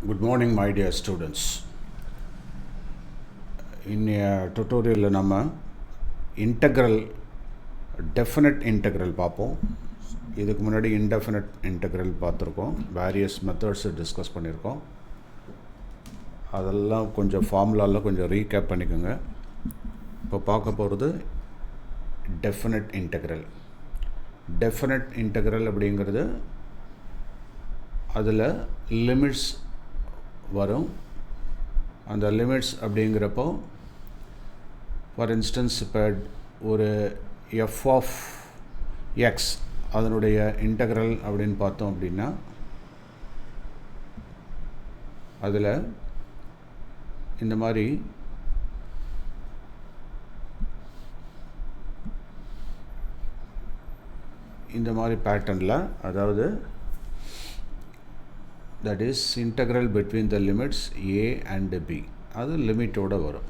Good morning, my dear students. In a tutorial நம்ம integral definite integral பார்ப்போம். இதுக்கு முன்னாடி indefinite integral பார்த்துருக்கோம். various methods டிஸ்கஸ் பண்ணியிருக்கோம். அதெல்லாம் கொஞ்சம் ஃபார்முலாவில் கொஞ்சம் ரீகேப் பண்ணிக்கோங்க. இப்போ பார்க்க போகிறது definite integral. definite integral அப்படிங்கிறது அதில் லிமிட்ஸ் வரும். அந்த லிமிட்ஸ் அப்படிங்கிறப்போ ஃபார் இன்ஸ்டன்ஸ் இப்போ ஒரு எஃப் ஆஃப் எக்ஸ் அதனுடைய இன்டெக்ரல் அப்படின்னு பார்த்தோம் அப்படின்னா அதில் இந்த மாதிரி பேட்டர்னில், அதாவது that is integral between the limits a and b, அது லிமிட்டோட வரும்.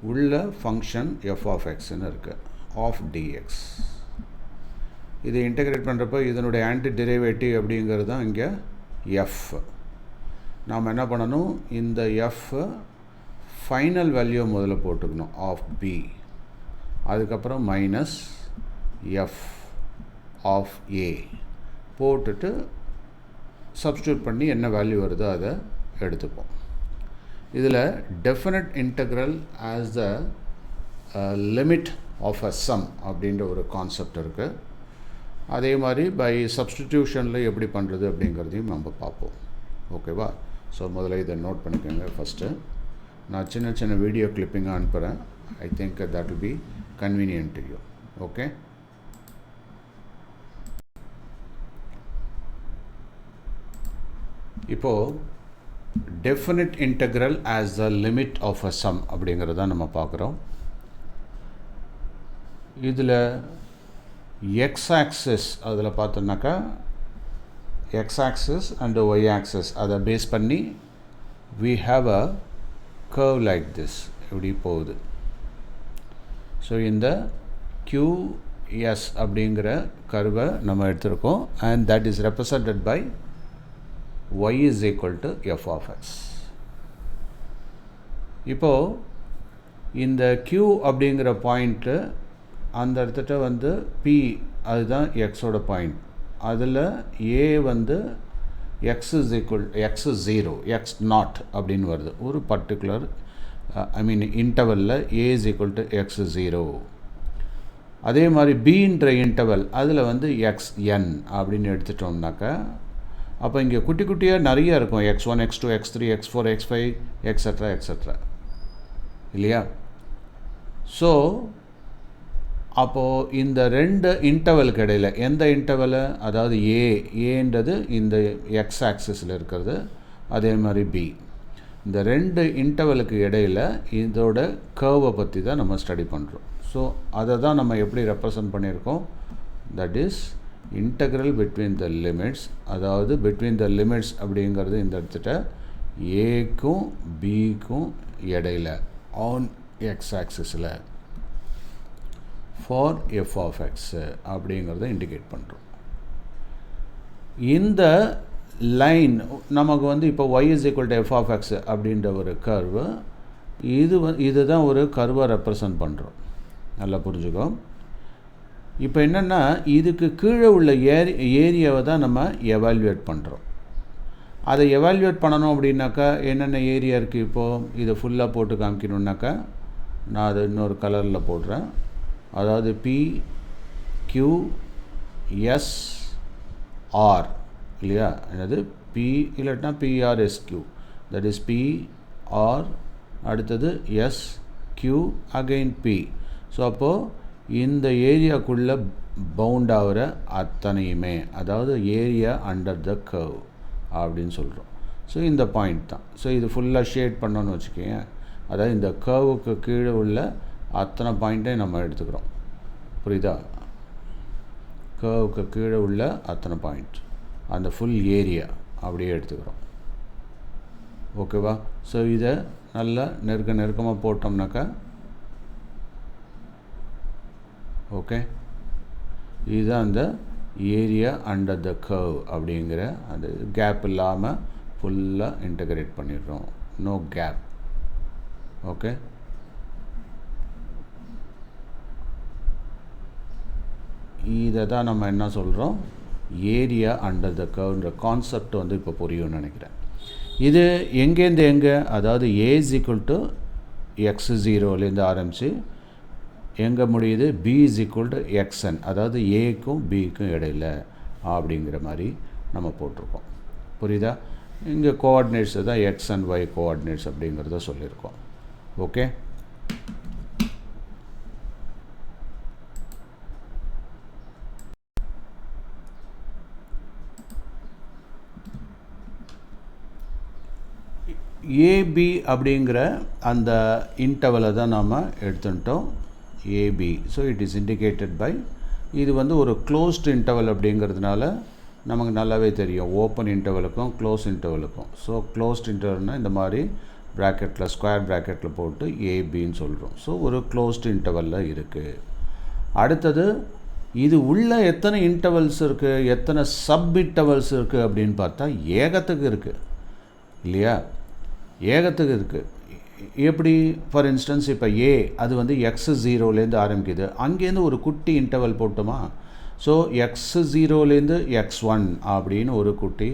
உள்ள ஃபங்க்ஷன் f of x ன்னு இருக்கு, of dx. இதை இன்டெகிரேட் பண்ணுறப்போ இதனுடைய ஆன்டி டெரிவேட்டிவ் அப்படிங்கிறது தான் இங்கே f. நாம் என்ன பண்ணணும், இந்த f ஃபைனல் வேல்யூ முதல்ல போட்டுக்கணும், of b. அதுக்கப்புறம் மைனஸ் f of a போட்டுட்டு சப்ஸ்டியூட் பண்ணி என்ன வேல்யூ வருதோ அதை எடுத்துப்போம். இதில் definite integral as the limit of a sum அப்படின்ற ஒரு கான்செப்ட் இருக்குது. அதே மாதிரி பை சப்ஸ்டிடியூஷனில் எப்படி பண்ணுறது அப்படிங்கிறதையும் நம்ம பார்ப்போம். ஓகேவா? ஸோ முதல்ல இதை நோட் பண்ணிக்கோங்க. ஃபஸ்ட்டு நான் சின்ன சின்ன வீடியோ கிளிப்பிங்காக அனுப்புகிறேன். I think that will be convenient to you. Okay, இப்போது definite integral as the limit of a sum அப்படிங்கிறத நம்ம பார்க்குறோம். இதில் எக்ஸ் ஆக்சிஸ் அதில் பார்த்தோம்னாக்கா X axis and Y axis அதை பேஸ் பண்ணி we have a curve like this, இப்படி போகுது. ஸோ இந்த QS அப்படிங்கிற கர்வை நம்ம எடுத்திருக்கோம். and that is represented by y is equal to f of x. இப்போது இந்த q அப்படிங்கிற பாயிண்ட்டு அந்த இடத்துட்ட வந்து p, அதுதான் எக்ஸோட பாயிண்ட். அதில் a வந்து x is equal x is 0, x not அப்படின்னு வருது. ஒரு particular இன்டர்வலில் a is equal to x 0. அதே மாதிரி bன்ற இன்டர்வல் அதில் வந்து xn அப்படின்னு எடுத்துட்டோம்னாக்கா அப்போ இங்கே குட்டி குட்டியாக நிறைய இருக்கும், x1 x2 x3 x4 x5 extra extra, இல்லையா? ஸோ அப்போது இந்த ரெண்டு இன்டர்வலுக்கு இடையில் எந்த இன்டர்வலு, அதாவது ஏன்றது இந்த எக்ஸ் ஆக்சிஸில் இருக்கிறது, அதே மாதிரி பி, இந்த ரெண்டு இன்டர்வலுக்கு இடையில் இதோட கர்வை பற்றி தான் நம்ம ஸ்டடி பண்ணுறோம். ஸோ அதை தான் நம்ம எப்படி ரெப்ரசன்ட் பண்ணியிருக்கோம், that is integral between the limits. அதாவது பிட்வீன் த லிமிட்ஸ் அப்படிங்கிறது இந்த இடத்துட்ட ஏக்கும் பிக்கும் இடையில் ஆன் எக்ஸ் ஆக்சிஸில் ஃபார் எஃப் ஆஃப் எக்ஸ் அப்படிங்கிறத இண்டிகேட் பண்ணுறோம். இந்த லைன் நமக்கு வந்து இப்போ y is equal to f of x அப்படின்ற ஒரு கர்வு, இதுதான் ஒரு கர்வை ரெப்ரசன்ட் பண்ணுறோம். நல்லா புரிஞ்சுக்கோ. இப்போ என்னென்னா இதுக்கு கீழே உள்ள ஏரியாவை தான் நம்ம எவால்யூவேட் பண்ணுறோம். அதை எவால்யூவேட் பண்ணணும் அப்படின்னாக்கா என்னென்ன ஏரியா இருக்குது, இப்போது இதை ஃபுல்லாக போட்டு காமிக்கணுன்னாக்கா நான் அதை இன்னொரு கலரில் போடுறேன். அதாவது PQSR, இல்லையா? என்னது P இல்லாட்டினா PRSQ, தட் இஸ் PR, அடுத்தது SQ, அகெயின் P. ஸோ அப்போது இந்த ஏரியாக்குள்ளே பவுண்ட் ஆகிற அத்தனையுமே, அதாவது ஏரியா அண்டர் த கர்வ் அப்படின்னு சொல்கிறோம். ஸோ இந்த பாயிண்ட் தான். ஸோ இது ஃபுல்லாக ஷேட் பண்ணோன்னு வச்சுக்கோங்க. அதாவது இந்த கர்வுக்கு கீழே உள்ள அத்தனை பாயிண்ட்டையும் நம்ம எடுத்துக்கிறோம். புரியுதா? கர்வுக்கு கீழே உள்ள அத்தனை பாயிண்ட், அந்த ஃபுல் ஏரியா அப்படியே எடுத்துக்கிறோம். ஓகேவா? ஸோ இதை நல்லா நெருக்கமாக போட்டோம்னாக்கா, ஓகே, இதுதான் அந்த ஏரியா அண்டர் த கர்வ் அப்படிங்கிற அந்த கேப் இல்லாமல் ஃபுல்லாக இன்டகிரேட் பண்ணிடுறோம், நோ கேப். ஓகே, இதை தான் நம்ம என்ன சொல்கிறோம், ஏரியா அண்டர் த கர்வ்ன்ற கான்செப்ட் வந்து இப்போ புரியும்னு நினைக்கிறேன். இது எங்கேருந்து எங்கே, அதாவது A is equal to x0லேருந்து ஆரம்பித்து எங்கே முடியுது, B is equal to xn, அதாவது ஏக்கும் பிக்கும் இடையில் அப்படிங்கிற மாதிரி நம்ம போட்டிருக்கோம். புரியுதா? இங்கே கோஆர்டினேட்ஸை தான் எக்ஸ் அண்ட் ஒய் கோஆர்டினேட்ஸ் அப்படிங்கிறத சொல்லியிருக்கோம். ஓகே, ஏபி அப்படிங்கிற அந்த இன்டர்வலை தான் நாம் எடுத்துட்டோம், AB. So it is indicated by, இது வந்து ஒரு க்ளோஸ்ட் இன்டர்வல் அப்படிங்கிறதுனால நமக்கு நல்லாவே தெரியும் ஓப்பன் இன்டர்வலுக்கும் க்ளோஸ் இன்டர்வலுக்கும். ஸோ க்ளோஸ்ட் இன்டர்வல்னால் இந்த மாதிரி ப்ராக்கெட்டில் ஸ்கொயர் ப்ராக்கெட்டில் போட்டு ஏபின்னு சொல்கிறோம். ஸோ ஒரு க்ளோஸ்ட் இன்டர்வலில் இருக்குது. அடுத்தது இது உள்ள எத்தனை இன்டர்வல்ஸ் இருக்குது, எத்தனை சப் இன்டர்வல்ஸ் இருக்குது அப்படின்னு பார்த்தா ஏகத்துக்கு இருக்குது இல்லையா, ஏகத்துக்கு இருக்குது. எப்படி, ஃபார் இன்ஸ்டன்ஸ் இப்போ ஏ அது வந்து x0லேருந்து ஆரம்பிக்குது, அங்கேருந்து ஒரு குட்டி இன்டர்வல் போட்டோமா. ஸோ x0லேருந்து x1 அப்படின்னு ஒரு குட்டி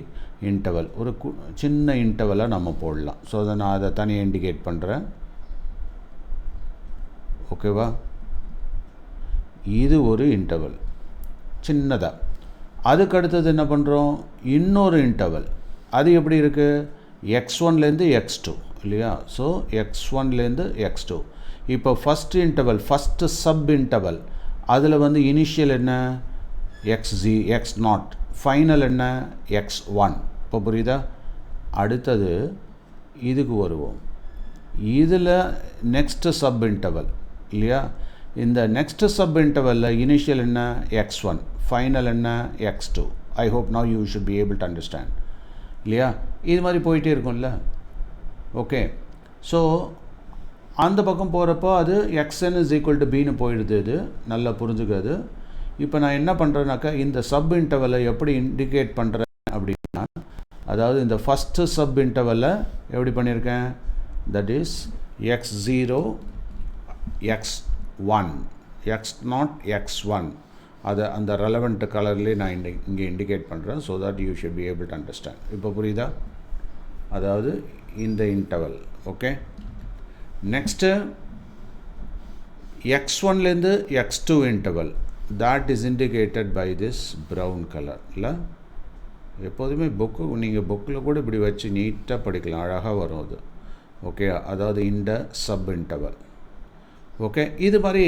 இன்டர்வல், ஒரு சின்ன இன்டர்வலை நம்ம போடலாம். ஸோ அதை நான் அதை தனியாக இண்டிகேட் பண்ணுறேன். ஓகேவா, இது ஒரு இன்டர்வல் சின்னதாக. அதுக்கு அடுத்தது என்ன பண்ணுறோம், இன்னொரு இன்டர்வல். அது எப்படி இருக்குது, x1லேருந்து x2 இல்லையா. ஸோ x1லேருந்து x2. இப்போ first interval, first sub interval, அதில் வந்து இனிஷியல் என்ன x0, ஃபைனல் என்ன x1. இப்போ புரியுதா? அடுத்தது இதுக்கு வருவோம். இதில் நெக்ஸ்ட்டு சப் இன்டர்வல் இல்லையா. இந்த நெக்ஸ்ட்டு சப் இன்டர்வலில் இனிஷியல் என்ன x1, ஃபைனல் என்ன x2. I hope now you should be able to understand இல்லையா. இது மாதிரி போயிட்டே இருக்கும்ல. ஓகே, ஸோ அந்த பக்கம் போகிறப்போ அது xn is equal to bன்னு போயிடுது. இது நல்லா புரிஞ்சுக்காது. இப்போ நான் என்ன பண்ணுறேன்னாக்கா, இந்த சப் இன்டர்வலை எப்படி இண்டிகேட் பண்ணுறேன் அப்படின்னா, அதாவது இந்த ஃபஸ்ட்டு சப் இன்டர்வலை எப்படி பண்ணியிருக்கேன், that is x0 x1 x0 x1. அதை அந்த ரெலவெண்ட் கலர்லேயே நான் இங்கே இண்டிகேட் பண்ணுறேன். So that you should be able to understand. இப்போ புரியுதா? அதாவது இந்த இன்டர்வல். ஓகே, நெக்ஸ்ட்டு x1லேருந்து x2 interval, that is indicated by this brown color இல்லை. எப்போதுமே நீங்கள் புக்கில் கூட இப்படி வச்சு நீட்டாக படிக்கலாம், அழகாக வரும் அது. ஓகே, அதாவது இந்த சப் இன்டர்வல். ஓகே, இது மாதிரி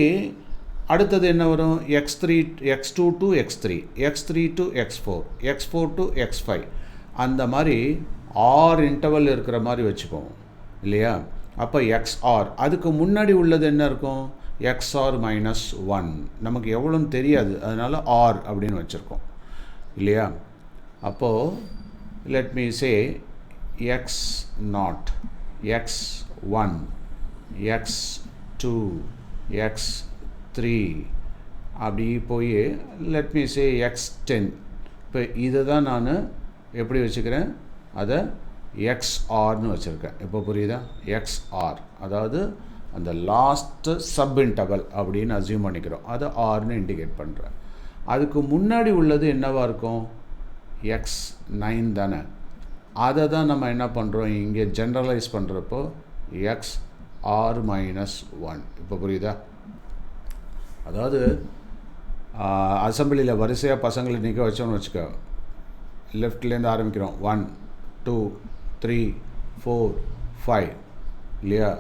அடுத்தது என்ன வரும், x2 to x3, x3 to x4, x4 to x5, அந்த மாதிரி 6 இன்டர்வல் இருக்கிற மாதிரி வச்சுப்போம் இல்லையா. அப்போ XR, அதுக்கு முன்னாடி உள்ளது என்ன இருக்கும், XR -1. நமக்கு எவ்வளோன்னு தெரியாது, அதனால் R அப்படின்னு வச்சுருக்கோம் இல்லையா. அப்போது லெட் மீ சே x0, x1, x2, x3 அப்படி போய் லெட் மீ சே x10. இப்போ இதை தான் நான் எப்படி வச்சுக்கிறேன், அதை XRன்னு வச்சுருக்கேன். இப்போ புரியுதா, XR அதாவது அந்த லாஸ்ட்டு சப் இன்டர்வல் அப்படின்னு அசியூம் பண்ணிக்கிறோம், அதை ஆர்னு இண்டிகேட் பண்ணுறேன். அதுக்கு முன்னாடி உள்ளது என்னவாக இருக்கும், x9 தானே. அதை தான் நம்ம என்ன பண்ணுறோம், இங்கே ஜென்ரலைஸ் பண்ணுறப்போ XR -1. இப்போ புரியுதா? அதாவது அசம்பிளியில் வரிசையாக பசங்களை நிற்க வச்சோன்னு வச்சுக்க, லெஃப்ட்லேருந்து ஆரம்பிக்கிறோம், 1 2 3 4 5 இல்லையா.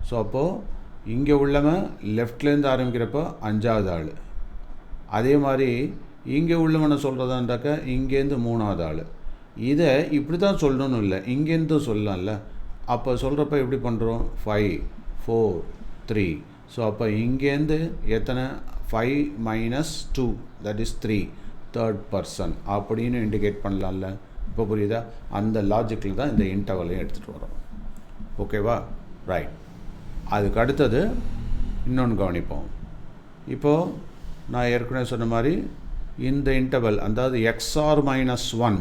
ஸோ அப்போது இங்கே உள்ளவன் லெஃப்ட்லேருந்து ஆரம்பிக்கிறப்போ 5ஆவது ஆள், அதே மாதிரி இங்கே உள்ளவனை சொல்கிறதாண்டாக்கா இங்கேருந்து 3ஆவது ஆள். இதை இப்படி தான் சொல்லணும்னு இல்லை, இங்கேருந்து சொல்லலாம்ல. அப்போ சொல்கிறப்ப எப்படி பண்ணுறோம், 5 4 3. ஸோ அப்போ இங்கேருந்து எத்தனை, 5 - 2 தட் இஸ் 3, தேர்ட் பர்சன் அப்படின்னு இண்டிகேட் பண்ணலாம்ல. இப்போ புரியுதா? அந்த லாஜிக்கில் தான் இந்த இன்டர்வலையும் எடுத்துகிட்டு வரோம். ஓகேவா, ரைட். அதுக்கு அடுத்தது இன்னொன்று கவனிப்போம். இப்போது நான் ஏற்கனவே சொன்ன மாதிரி இந்த இன்டர்வல், அதாவது XR -1,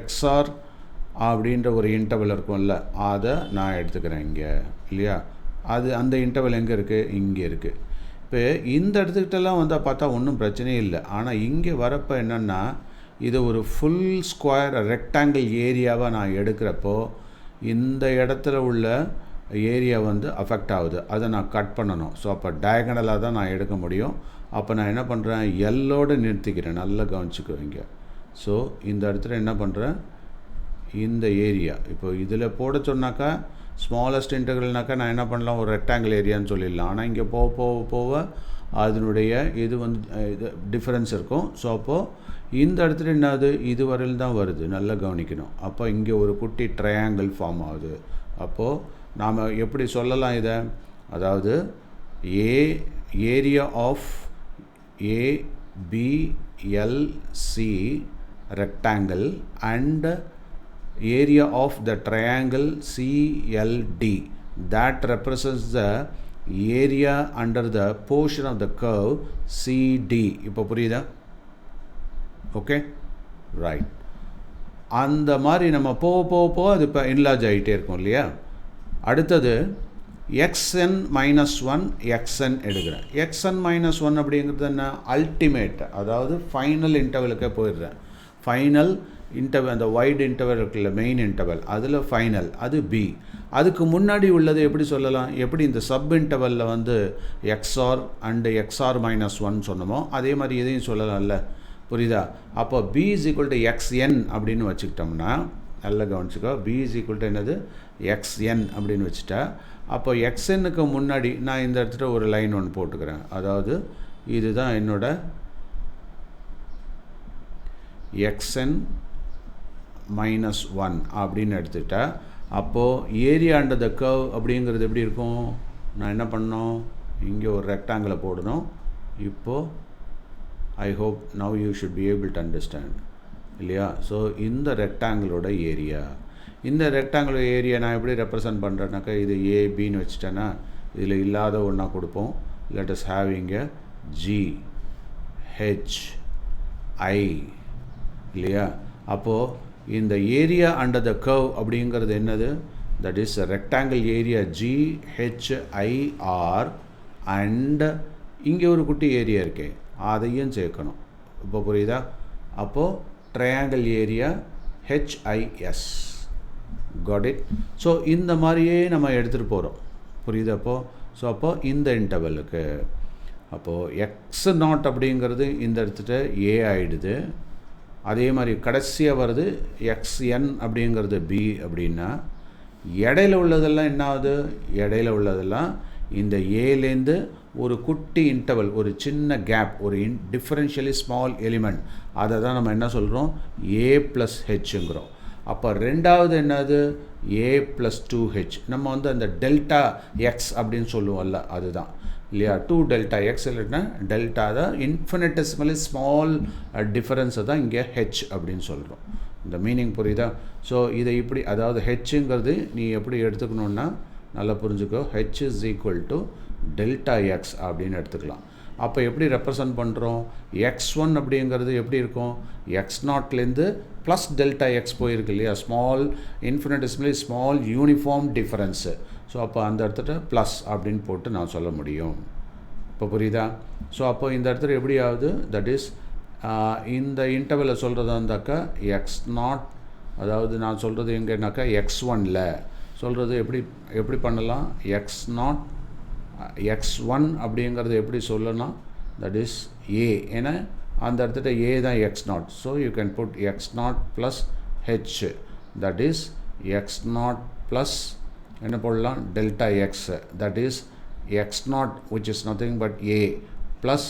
XR அப்படின்ற ஒரு இன்டர்வல் இருக்கும்ல, அதை நான் எடுத்துக்கிறேன் இங்கே இல்லையா. அது அந்த இன்டர்வல் எங்கே இருக்குது, இங்கே இருக்குது. இப்போ இந்த இடத்துக்கிட்டலாம் வந்தால் பார்த்தா ஒன்றும் பிரச்சனையே இல்லை. ஆனால் இங்கே வரப்போ என்னென்னா, இது ஒரு ஃபுல் ஸ்கொயர் ரெக்டாங்கிள் ஏரியாவாக நான் எடுக்கிறப்போ இந்த இடத்துல உள்ள ஏரியா வந்து அஃபெக்ட் ஆகுது. அதை நான் கட் பண்ணணும். ஸோ அப்போ டயகனலாக தான் நான் எடுக்க முடியும். அப்போ நான் என்ன பண்ணுறேன், எல்லோடு நிறுத்திக்கிறேன். நல்லா கவனிச்சுக்குவீங்க. ஸோ இந்த இடத்துல என்ன பண்ணுறேன், இந்த ஏரியா இப்போ இதில் போட சொன்னாக்கா ஸ்மாலஸ்ட் இன்டெக்ரல்னாக்கா நான் என்ன பண்ணலாம், ஒரு ரெக்டாங்கிள் ஏரியான்னு சொல்லிடலாம். ஆனால் இங்கே போக போக போக அதனுடைய இது வந்து இது டிஃப்ரென்ஸ் இருக்கும். ஸோ அப்போது இந்த இடத்துல என்னது, இது வரையில் தான் வருது. நல்லா கவனிக்கணும். அப்போ இங்கே ஒரு குட்டி ட்ரையாங்கிள் ஃபார்ம் ஆகுது. அப்போது நாம் எப்படி சொல்லலாம் இதை, அதாவது area of ABLC rectangle and area of the triangle CLD that represents the area under the portion of the curve CD. இப்போ புரியுதா? Okay, right. அந்த மாதிரி நம்ம போக அது இப்போ என்லார்ஜ் ஆகிட்டே இருக்கும் இல்லையா. அடுத்தது xn -1 xn எடுக்கிறேன். xn -1 அப்படிங்கிறது என்ன, அல்டிமேட், அதாவது ஃபைனல் இன்டர்வலுக்கே போயிடுறேன். ஃபைனல் இன்டர்வல், அந்த வைட் இன்டர்வல் இருக்குல்ல, மெயின் இன்டர்வல், அதில் ஃபைனல், அது பி. அதுக்கு முன்னாடி உள்ளது எப்படி சொல்லலாம், எப்படி இந்த சப் இன்டர்வலில் வந்து எக்ஸ்ஆர் அண்டு எக்ஸ்ஆர் -1 சொன்னோமோ அதே மாதிரி இதையும் சொல்லலாம்ல, புரியுதா? அப்போ b = xn அப்படின்னு வச்சுக்கிட்டோம்னா, நல்லா கவனிச்சுக்கோ, b = என்னது, xn அப்படின்னு வச்சுட்டா, அப்போ xnக்கு முன்னாடி நான் இந்த இடத்துல ஒரு லைன் ஒன்று போட்டுக்கிறேன். அதாவது இதுதான் என்னோட xn -1 அப்படின்னு எடுத்துட்டா, அப்போது ஏரியா அண்டர் த கர்வ் அப்படிங்கிறது எப்படி இருக்கும், நான் என்ன பண்ணோம், இங்கே ஒரு ரெக்டாங்கிளை போடணும். இப்போது I hope now you should be able to understand இல்லையா. ஸோ இந்த ரெக்டாங்கிளோட ஏரியா, இந்த ரெக்டாங்கிள் ஏரியா நான் எப்படி ரெப்ரசன்ட் பண்ணுறேன்னாக்கா, இது ஏபின்னு வச்சுட்டேன்னா இதில் இல்லாத ஒன்றா கொடுப்போம். Let us having a GHI இல்லையா. அப்போது இந்த ஏரியா அண்டர் த கர்வ் அப்படிங்கிறது என்னது, that is rectangle area GHIR and இங்கே ஒரு குட்டி ஏரியா இருக்கே அதையும் சேர்க்கணும். இப்போ புரியுதா? அப்போது triangle area HIS. Got it. So இந்த மாதிரியே நம்ம எடுத்துகிட்டு போகிறோம், புரியுது? ஸோ அப்போது இந்த இன்டர்வலுக்கு அப்போது x0 அப்படிங்கிறது இந்த இடத்துல A ஆகிடுது. அதே மாதிரி கடைசியாக வருது xn அப்படிங்கிறது b அப்படின்னா, இடையில உள்ளதெல்லாம் என்ன ஆகுது, இடையில உள்ளதெல்லாம் இந்த ஏலேருந்து ஒரு குட்டி இன்டர்வல், ஒரு சின்ன கேப், ஒரு டிஃபரன்ஷியலி ஸ்மால் எலிமெண்ட், அதை தான் நம்ம என்ன சொல்கிறோம், a + hங்கிறோம். அப்போ ரெண்டாவது என்னது, a + 2h. நம்ம வந்து அந்த டெல்டா எக்ஸ் அப்படின்னு சொல்லுவோம்ல, அதுதான் இல்லையா, 2 டெல்டா எக்ஸ் இல்லைன்னா டெல்டா தான் இன்ஃபினிட்டெசிமலி ஸ்மால் டிஃபரன்ஸை தான் இங்கே ஹெச் அப்படின்னு சொல்கிறோம். இந்த மீனிங் புரியுதா? ஸோ இதை இப்படி, அதாவது ஹெச்ங்கிறது நீ எப்படி எடுத்துக்கணுன்னா நல்லா புரிஞ்சுக்கோ, h = டெல்டா எக்ஸ் அப்படின்னு எடுத்துக்கலாம். அப்போ எப்படி ரெப்ரசன்ட் பண்ணுறோம், x1 அப்படிங்கிறது எப்படி இருக்கும், x0லேருந்து ப்ளஸ் டெல்டா எக்ஸ் போயிருக்கு இல்லையா, small infinitesimally small uniform difference. So அப்போ அந்த இடத்துல ப்ளஸ் அப்படின்னு போட்டு நான் சொல்ல முடியும். இப்போ புரியுதா? ஸோ அப்போ இந்த இடத்துல எப்படி ஆகுது, தட் இஸ் இந்த இன்டர்வலை சொல்கிறதா இருந்தாக்கா x0, அதாவது நான் சொல்கிறது எங்கேனாக்கா x1ல் சொல்கிறது எப்படி பண்ணலாம், x1 அப்படிங்கிறது எப்படி சொல்லலாம், தட் இஸ் a, ஏன்னா அந்த இடத்துல a தான் x0. So you can put x0 + h, that is x0 plus என்ன போடலாம், delta x, that is x0 which is nothing but a plus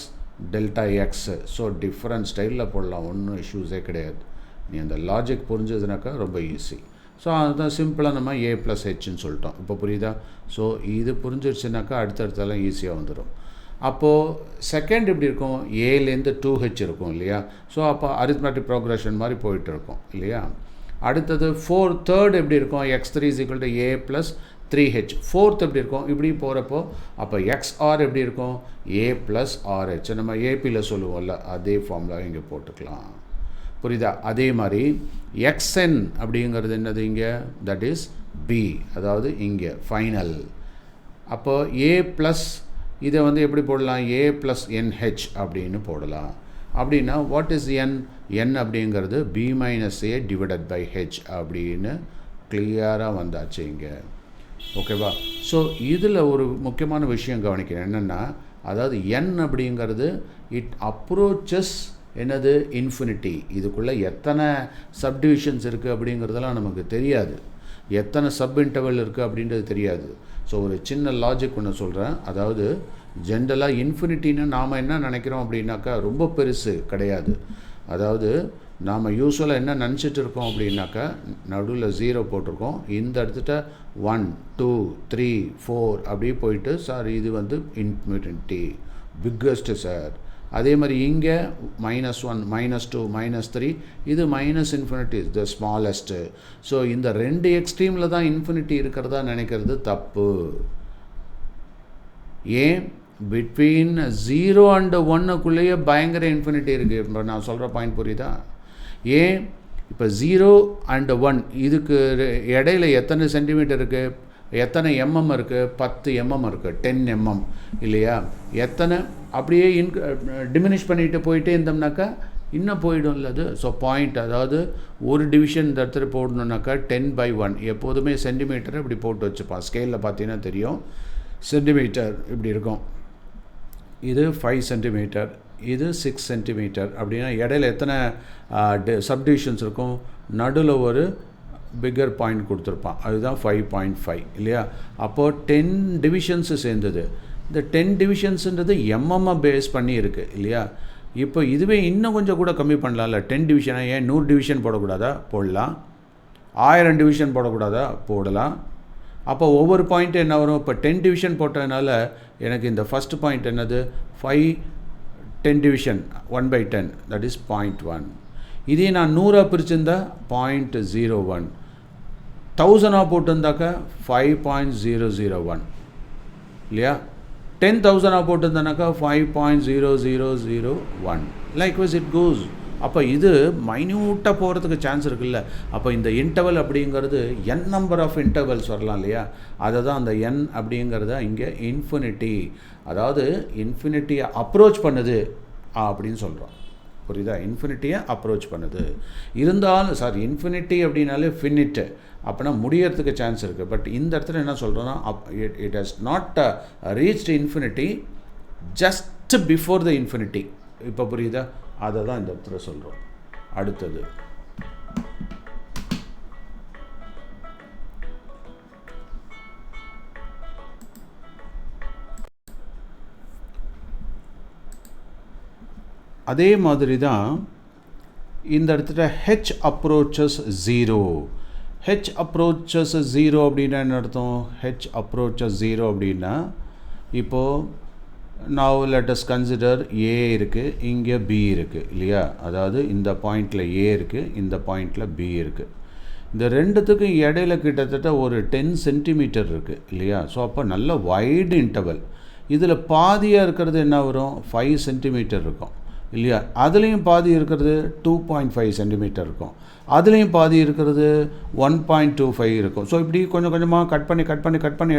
delta x. So different ஸ்டைலில் போடலாம், ஒன்றும் இஷ்யூஸே கிடையாது. நீ அந்த லாஜிக் புரிஞ்சதுனாக்கா ரொம்ப ஈஸி. ஸோ அதுதான் சிம்பிளாக நம்ம a + hன்னு சொல்லிட்டோம். இப்போ புரியுதா? ஸோ இது புரிஞ்சிடுச்சுனாக்கா அடுத்தடுத்தெல்லாம் ஈஸியாக வந்துடும். அப்போது செகண்ட் எப்படி இருக்கும், ஏலேருந்து 2h இருக்கும் இல்லையா. ஸோ அப்போ அரித்மெட்டிக் ப்ரோக்ரஷன் மாதிரி போயிட்டு இருக்கும் இல்லையா. அடுத்தது தேர்ட் எப்படி இருக்கும், x3 = a + 3h. ஃபோர்த் எப்படி இருக்கும், இப்படி போகிறப்போ அப்போ xr எப்படி இருக்கும், a + rh. நம்ம ஏபியில் சொல்லுவோம்ல, அதே ஃபார்முலா இங்கே போட்டுக்கலாம். புரியுதா? அதே மாதிரி xn அப்படிங்கிறது என்னது இங்கே? தட் இஸ் b, அதாவது இங்கே ஃபைனல். அப்போ a ப்ளஸ் இதை வந்து எப்படி போடலாம்? a ப்ளஸ் nh அப்படின்னு போடலாம். அப்படின்னா வாட் இஸ் n? n அப்படிங்கிறது b minus a divided by h அப்படின்னு கிளியராக வந்தாச்சு இங்கே. ஓகேவா? ஸோ இதில் ஒரு முக்கியமான விஷயம் கவனிக்கிறேன். என்னென்னா, அதாவது n அப்படிங்கிறது இட் அப்ரோச்சஸ் என்னது? இன்ஃபினிட்டி. இதுக்குள்ளே எத்தனை சப்டிவிஷன்ஸ் இருக்குது அப்படிங்கிறதெல்லாம் நமக்கு தெரியாது. எத்தனை சப் இன்டர்வல் இருக்குது அப்படின்றது தெரியாது. ஸோ ஒரு சின்ன லாஜிக் ஒன்று சொல்கிறேன். அதாவது ஜென்ரலாக இன்ஃபினிட்டின்னு நாம் என்ன நினைக்கிறோம் அப்படின்னாக்கா ரொம்ப பெருசு கிடையாது. அதாவது நாம் யூஸ்வலாக என்ன நினச்சிட்டு இருக்கோம் அப்படின்னாக்கா நடுவில் 0 போட்டிருக்கோம். இந்த இடத்துல 1 2 3 4 அப்படியே போயிட்டு சார் இது வந்து இன்ஃபினிட்டி பிக்கஸ்ட்டு சார். அதே மாதிரி இங்கே -1 -2 -3 இது மைனஸ் இன்ஃபினிட்டி த ஸ்மாலஸ்ட்டு. ஸோ இந்த 2 எக்ஸ்ட்ரீமில் தான் இன்ஃபினிட்டி இருக்கிறதா நினைக்கிறது தப்பு. ஏன்? பிட்வீன் 0 and 1க்குள்ளேயே பயங்கர இன்ஃபினிட்டி இருக்குது. இப்போ நான் சொல்கிற பாயிண்ட் புரியுதா? ஏன்? இப்போ 0 and 1 இதுக்கு இடையில எத்தனை சென்டிமீட்டர் இருக்குது? எத்தனை mm இருக்குது? 10 mm இருக்குது, 10 mm இல்லையா? எத்தனை அப்படியே டிமினிஷ் பண்ணிட்டு போயிட்டே இருந்தோம்னாக்கா இன்னும் போயிடும் இல்லை அது. ஸோ பாயிண்ட், அதாவது ஒரு டிவிஷன் இந்த இடத்துல போடணுன்னாக்கா 10/1 எப்போதுமே சென்டிமீட்டர் இப்படி போட்டு வச்சுப்பான். ஸ்கேலில் பார்த்தீங்கன்னா தெரியும், சென்டிமீட்டர் இப்படி இருக்கும். இது 5 சென்டிமீட்டர், இது 6 சென்டிமீட்டர். அப்படின்னா இடையில எத்தனை சப்டிவிஷன்ஸ் இருக்கும்? நடுவில் ஒரு பிக்கர் பாயிண்ட் கொடுத்துருப்பான், அதுதான் 5.5 இல்லையா? அப்போது 10 டிவிஷன்ஸு சேர்ந்தது. இந்த 10 டிவிஷன்ஸுன்றது எம்எம்ஐ பேஸ் பண்ணி இருக்குது இல்லையா? இப்போ இதுவே இன்னும் கொஞ்சம் கூட கம்மி பண்ணலாம்ல. 10 டிவிஷனாக ஏன் 100 டிவிஷன் போடக்கூடாதா? போடலாம். 1000 டிவிஷன் போடக்கூடாதா? போடலாம். அப்போ ஒவ்வொரு பாயிண்ட்டு என்ன வரும்? இப்போ 10 டிவிஷன் போட்டதுனால எனக்கு இந்த ஃபஸ்ட் பாயிண்ட் என்னது? 5 10 டிவிஷன் 1/10 தட் இஸ் 0.1. இதே நான் 100 பிரிச்சிருந்தா 0.01, 1000 போட்டிருந்தாக்கா 5.001 இல்லையா? 10,000 போட்டிருந்தானாக்கா 5.0001 லைக்வைஸ் இட் கோஸ். அப்போ இது மைன்யூட்டாக போகிறதுக்கு சான்ஸ் இருக்குல்ல. அப்போ இந்த இன்டர்வல் அப்படிங்கிறது n நம்பர் ஆஃப் இன்டர்வல்ஸ் வரலாம் இல்லையா? அதை தான் அந்த n அப்படிங்கிறத இங்கே இன்ஃபினிட்டி, அதாவது இன்ஃபினிட்டியை அப்ரோச் பண்ணுது அப்படின்னு சொல்கிறோம். புரியுதா? இன்ஃபினிட்டியை அப்ரோச் பண்ணுது. இருந்தாலும் சார் இன்ஃபினிட்டி அப்படின்னாலே ஃபினிட்டு, அப்படின்னா முடியறதுக்கு சான்ஸ் இருக்குது. பட் இந்த இடத்துல என்ன சொல்கிறோன்னா it has not reached infinity, just before the infinity. இப்போ புரியுதா? அதை தான் இந்த இடத்துல சொல்கிறோம். அடுத்தது அதே மாதிரி தான் இந்த இடத்துல h approaches 0. h approaches 0 அப்படின்னா என்ன அர்த்தம்? h approaches 0 அப்படின்னா இப்போது now let us consider a இருக்குது, இங்கே b இருக்குது இல்லையா? அதாவது இந்த பாயிண்டில் a இருக்குது, இந்த பாயிண்டில் b இருக்குது. இந்த ரெண்டுத்துக்கும் இடையில கிட்டத்தட்ட ஒரு 10 சென்டிமீட்டர் இருக்குது இல்லையா? ஸோ அப்போ நல்ல வைடு இன்டர்வல். இதில் பாதியாக இருக்கிறது என்ன வரும்? 5 சென்டிமீட்டர் இருக்கும் இல்லையா? அதுலேயும் பாதி இருக்கிறது 2.5 சென்டிமீட்டர் இருக்கும், அதுலேயும் பாதி இருக்கிறது 1.25 இருக்கும். ஸோ இப்படி கொஞ்சம் கொஞ்சமாக கட் பண்ணி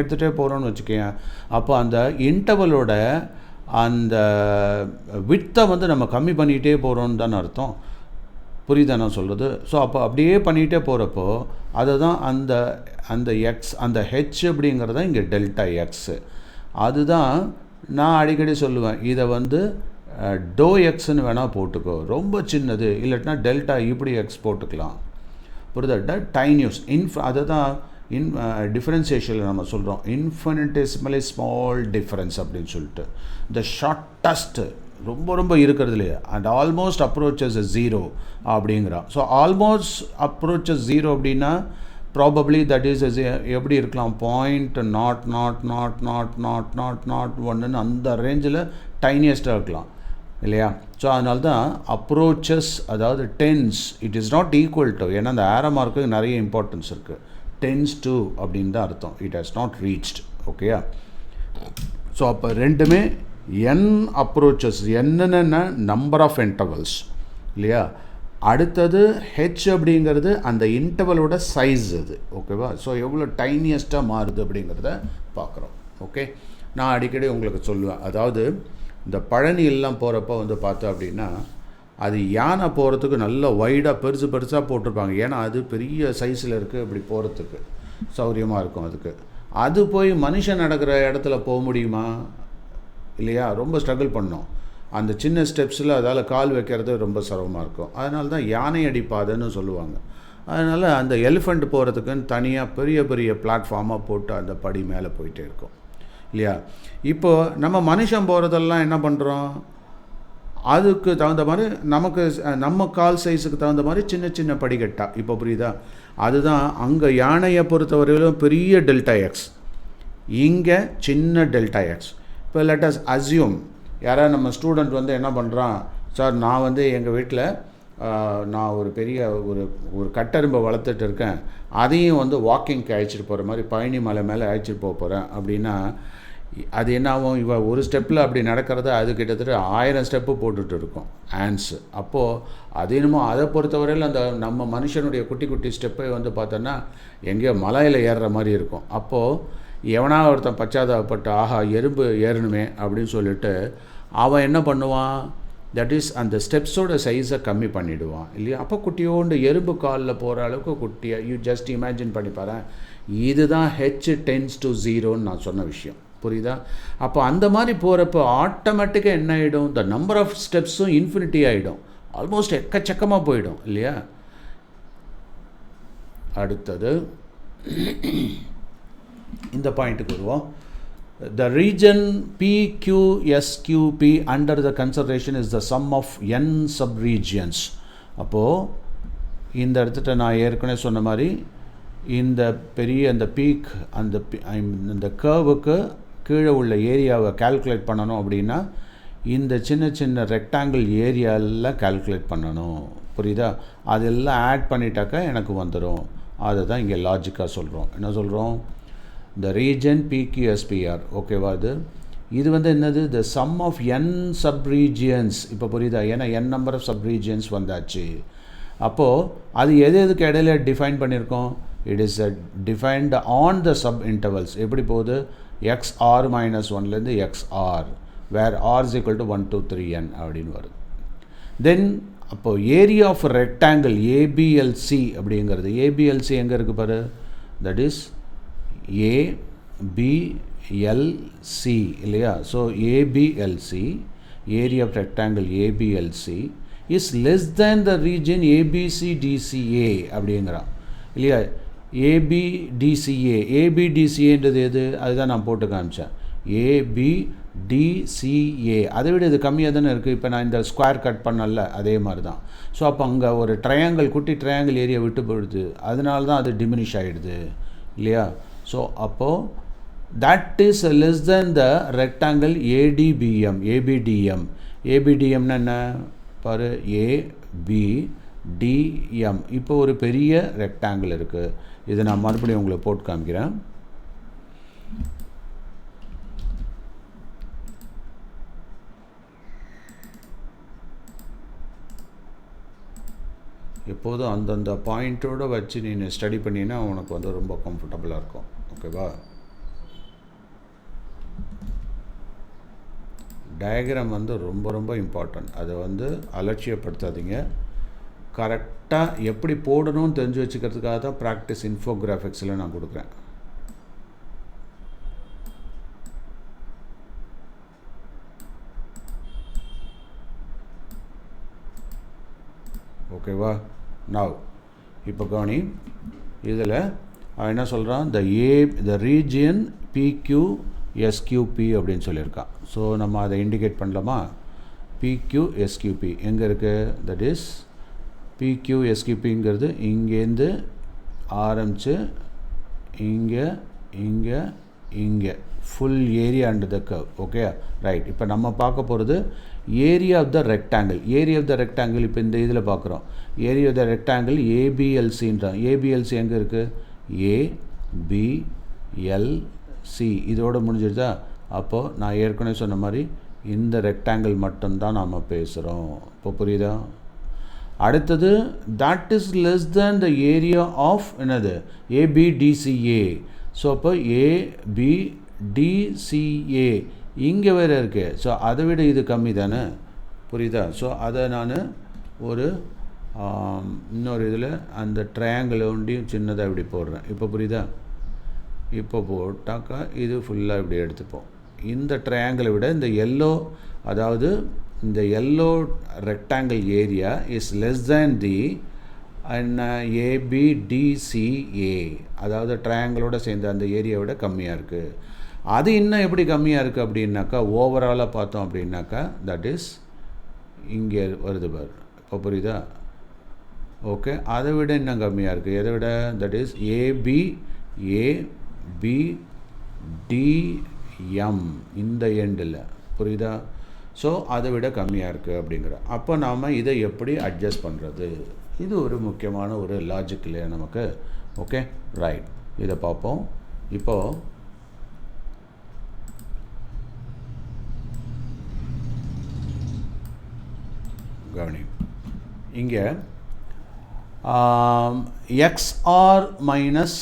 எடுத்துகிட்டே போகிறோன்னு வச்சுக்கேன். அப்போ அந்த இன்டர்வலோட அந்த விட்த்தை வந்து நம்ம கம்மி பண்ணிகிட்டே போகிறோன்னு தானே அர்த்தம். புரியுதா நான் சொல்கிறது? ஸோ அப்போ அப்படியே பண்ணிகிட்டே போகிறப்போ அதை தான் அந்த எக்ஸ், அந்த ஹெச் அப்படிங்கிறத இங்கே டெல்டா எக்ஸு. அதுதான் நான் அடிக்கடி சொல்லுவேன், இதை வந்து டோ எக்ஸ்ன்னு வேணால் போட்டுக்கோ, ரொம்ப சின்னது, இல்லைன்னா டெல்டா இப்படி எக்ஸ் போட்டுக்கலாம். புரியுதா? டைன்யூஸ் அதை தான் டிஃப்ரென்சியேஷனில் நம்ம சொல்கிறோம், இன்ஃபினிட்டெசிமலி ஸ்மால் டிஃப்ரென்ஸ் அப்படின்னு சொல்லிட்டு. த ஷார்ட்டஸ்ட் ரொம்ப இருக்கிறது இல்லையா? அண்ட் ஆல்மோஸ்ட் அப்ரோச்சஸ் 0 அப்படிங்கிறான். ஸோ ஆல்மோஸ்ட் அப்ரோச்சஸ் 0 அப்படின்னா ப்ராபப்ளி தட் இஸ் எப்படி இருக்கலாம்? 0.000000001 அந்த ரேஞ்சில் டைனியஸ்ட்டாக இருக்கலாம் இல்லையா? ஸோ அதனால தான் அப்ரோச்சஸ், அதாவது tends, it is not equal to, ஏன்னா அந்த ஆரோ மார்க்கு நிறைய இம்பார்ட்டன்ஸ் இருக்குது, டென்ஸ் டு அப்படின்னு தான் அர்த்தம். It has not reached. ஓகேயா? ஸோ அப்போ ரெண்டுமே n அப்ரோச்சஸ், என்னென்ன நம்பர் ஆஃப் இன்டர்வல்ஸ் இல்லையா? அடுத்தது ஹெச் அப்படிங்கிறது அந்த இன்டர்வலோட சைஸ் இது. ஓகேவா? ஸோ எவ்வளோ டைனியஸ்ட்டாக மாறுது அப்படிங்கிறத பார்க்குறோம். ஓகே, நான் அடிக்கடி உங்களுக்கு சொல்லுவேன், அதாவது இந்த பழனி எல்லாம் போகிறப்ப வந்து பார்த்தோம் அப்படின்னா அது யானை போகிறதுக்கு நல்ல வைடாக பெருசாக போட்டிருப்பாங்க. ஏன்னா அது பெரிய சைஸில் இருக்குது, இப்படி போகிறதுக்கு சௌகரியமாக இருக்கும் அதுக்கு. அது போய் மனுஷன் நடக்கிற இடத்துல போக முடியுமா? இல்லையா? ரொம்ப ஸ்ட்ரகிள் பண்ணோம். அந்த சின்ன ஸ்டெப்ஸில் அதால் கால் வைக்கிறது ரொம்ப சிரமமாக இருக்கும். அதனால தான் யானை அடிப்பாதைன்னு சொல்லுவாங்க. அதனால் அந்த எலிஃபண்ட் போகிறதுக்குன்னு தனியாக பெரிய பெரிய பிளாட்ஃபார்மாக போட்டு அந்த படி மேலே போயிட்டே இருக்கும். இல்லையா? இப்போது நம்ம மனுஷன் போகிறதெல்லாம் என்ன பண்ணுறோம், அதுக்கு தகுந்த மாதிரி நமக்கு நம்ம கால் சைஸுக்கு தகுந்த மாதிரி சின்ன சின்ன படிக்கட்டா. இப்போ புரியுதா? அதுதான் அங்கே யானையை பொறுத்தவரையிலும் பெரிய டெல்டா எக்ஸ், இங்கே சின்ன டெல்டா எக்ஸ். இப்போ லெட்டஸ் அஸ்யூம் யாராவது நம்ம ஸ்டூடெண்ட் வந்து என்ன பண்ணுறான், சார் நான் வந்து எங்கள் வீட்டில் நான் ஒரு பெரிய ஒரு கட்டெரும்பை வளர்த்துட்டு இருக்கேன், அதையும் வந்து வாக்கிங்க்கு அழைச்சிட்டு போகிற மாதிரி பழனி மலை மேலே அழைச்சிட்டு போகிறேன் அப்படின்னா அது என்ன ஆகும், இவன் ஒரு ஸ்டெப்பில் அப்படி நடக்கிறத அது கிட்டத்தட்ட 1000 ஸ்டெப்பு போட்டுட்டு இருக்கும் ஆன்ஸு. அப்போது அது என்னமோ அதை பொறுத்தவரையில் அந்த நம்ம மனுஷனுடைய குட்டி குட்டி ஸ்டெப்பை வந்து பார்த்தோன்னா எங்கேயோ மலையில் ஏறுற மாதிரி இருக்கும். அப்போது எவனா ஒருத்தன் பச்சாதாபப்பட்டு ஆஹா எறும்பு ஏறணுமே அப்படின்னு சொல்லிட்டு அவன் என்ன பண்ணுவான், தட் இஸ் அந்த ஸ்டெப்ஸோட சைஸை கம்மி பண்ணிவிடுவான். இல்லையா? அப்போ குட்டியோண்டு எறும்பு காலில் போகிற அளவுக்கு குட்டியாக யூ ஜஸ்ட் இமேஜின் பண்ணி பாரு. இதுதான் ஹெச் டென்ஸ் டு 0ன்னு நான் சொன்ன விஷயம். புரியுதா? அப்போ அந்த மாதிரி போகிறப்போ ஆட்டோமேட்டிக்காக என்ன ஆகிடும், த நம்பர் ஆஃப் ஸ்டெப்ஸும் இன்ஃபினிட்டி ஆகிடும், ஆல்மோஸ்ட் எக்கச்சக்கமாக போயிடும். இல்லையா? அடுத்தது இந்த பாயிண்ட்டுக்கு வருவோம். The region PQSQP under the consideration is the sum of n subregions. அப்போது இந்த இடத்துல நான் ஏற்கனவே சொன்ன மாதிரி இந்த பெரிய அந்த பீக் அந்த கர்வுக்கு கீழே உள்ள ஏரியாவை கால்குலேட் பண்ணணும் அப்படின்னா இந்த சின்ன சின்ன ரெக்டாங்கிள் ஏரியாவில் கால்குலேட் பண்ணணும். புரியுதா? அதெல்லாம் ஆட் பண்ணிட்டாக்கா எனக்கு வந்துடும். அதை தான் இங்கே லாஜிக்காக சொல்கிறோம். என்ன சொல்கிறோம், the region PQSPR. ஓகேவா? இது வந்து என்னது, the sum of n subregions. இப்போ புரியுதா? ஏன்னா n number of subregions வந்தாச்சு. அப்போது அது எதுக்கு இடையில டிஃபைன் பண்ணியிருக்கோம், it is defined on the sub intervals. எப்படி போகுது, XR -1லேருந்து XR where R is equal to 1 2 3n அப்படின்னு வருது. தென் அப்போது ஏரியா ஆஃப் ரெக்டாங்கிள் ABLC அப்படிங்கிறது, ABLC எங்கே இருக்குது பாரு, தட் இஸ் ABLC இல்லையா? So ABLC, area of rectangle ABLC is less than the region ABCDCA அப்படிங்கிறான். இல்லையா? ABDCAன்றது எது, அதுதான் நான் போட்டு காமிச்சேன். ABDCA அதை விட இது கம்மியாக தானே இருக்குது. இப்போ நான் இந்த ஸ்கொயர் கட் பண்ணல, அதே மாதிரி தான். ஸோ அப்போ அங்கே ஒரு ட்ரையாங்கிள், குட்டி ட்ரையாங்கிள் ஏரியா விட்டு போயிடுது, அதனால தான் அது டிமினிஷ் ஆகிடுது. இல்லையா? ஸோ அப்போது that is less than the rectangle ABDM. ABDMனா என்ன பாரு, ABDM. இப்போ ஒரு பெரிய ரெக்டாங்கிள் இருக்குது. இதை நான் மறுபடியும் உங்களுக்கு போட்டு காமிக்கிறேன். எப்போதும் அந்தந்த பாயிண்ட்டோடு வச்சு நீ ஸ்டடி பண்ணினா உனக்கு வந்து ரொம்ப கம்ஃபர்டபுளாக இருக்கும். ஓகேவா? டயக்ராம் வந்து ரொம்ப ரொம்ப இம்பார்ட்டன்ட். அதை வந்து அலட்சியப்படுத்தாதீங்க. கரெக்டாக எப்படி போடணும்னு தெரிஞ்சு வச்சுக்கிறதுக்காக தான் ப்ராக்டிஸ் இன்ஃபோகிராஃபிக்ஸில் நான் கொடுக்குறேன். ஓகேவா? நவ் இப்போ கவனி, இதில் அவன் என்ன சொல்கிறான், த ரீஜியன் PQSQP அப்படின்னு சொல்லியிருக்கான். ஸோ நம்ம அதை இண்டிகேட் பண்ணலாமா? PQSQP எங்கே இருக்குது, தட் இஸ் PQSQPங்கிறது இங்கேருந்து ஆரம்பித்து இங்கே இங்கே இங்கே full area under the curve. Okay right. இப்போ நம்ம பார்க்க போகிறது area of the rectangle. Area of the rectangle இப்போ இந்த இதில் பார்க்குறோம். ஏரியா ஆஃப் த ரெக்டாங்கிள் ABLCன்றான். ABLC எங்கே இருக்குது, ABLC இதோடு முடிஞ்சிடுதா? அப்போது நான் ஏற்கனவே சொன்ன மாதிரி இந்த ரெக்டாங்கிள் மட்டும்தான் நாம் பேசுகிறோம். இப்போ புரியுதா? அடுத்தது that is less than the area of என்னது ABDCA. ஸோ அப்போ ABDCA இங்கே வேறு இருக்குது. ஸோ அதை விட இது கம்மி தானே, புரியுதா? ஸோ அதை நான் ஒரு இன்னொரு இதில் அந்த ட்ரையாங்கிள் ஒண்டியும் சின்னதாக இப்படி போடுறேன். இப்போ புரியுதா? இப்போ போட்டாக்கா இது ஃபுல்லாக இப்படி எடுத்துப்போம். இந்த ட்ரையாங்கிளை விட இந்த எல்லோ, அதாவது இந்த yellow rectangle area is less than the ABDCA, அதாவது ட்ரையாங்கிளோட சேர்ந்த அந்த ஏரியாவோட கம்மியாக இருக்குது. அது இன்னும் எப்படி கம்மியாக இருக்குது அப்படின்னாக்கா, ஓவராலாக பார்த்தோம் அப்படின்னாக்கா தட் இஸ் இங்கே வருது பாரு. இப்போ புரியுதா? ஓகே, அதை விட இன்னும் கம்மியாக இருக்குது. எதை விட? தட் இஸ் ABDM இந்த எண்டில், புரியுதா? ஸோ அதை விட கம்மியாக இருக்குது அப்படிங்கிற. அப்போ நாம் இதை எப்படி அட்ஜஸ்ட் பண்ணுறது? இது ஒரு முக்கியமான ஒரு லாஜிக் இல்லையா நமக்கு? ஓகே, ரைட், இதை பார்ப்போம். இப்போது கவனி, இங்கே XR மைனஸ்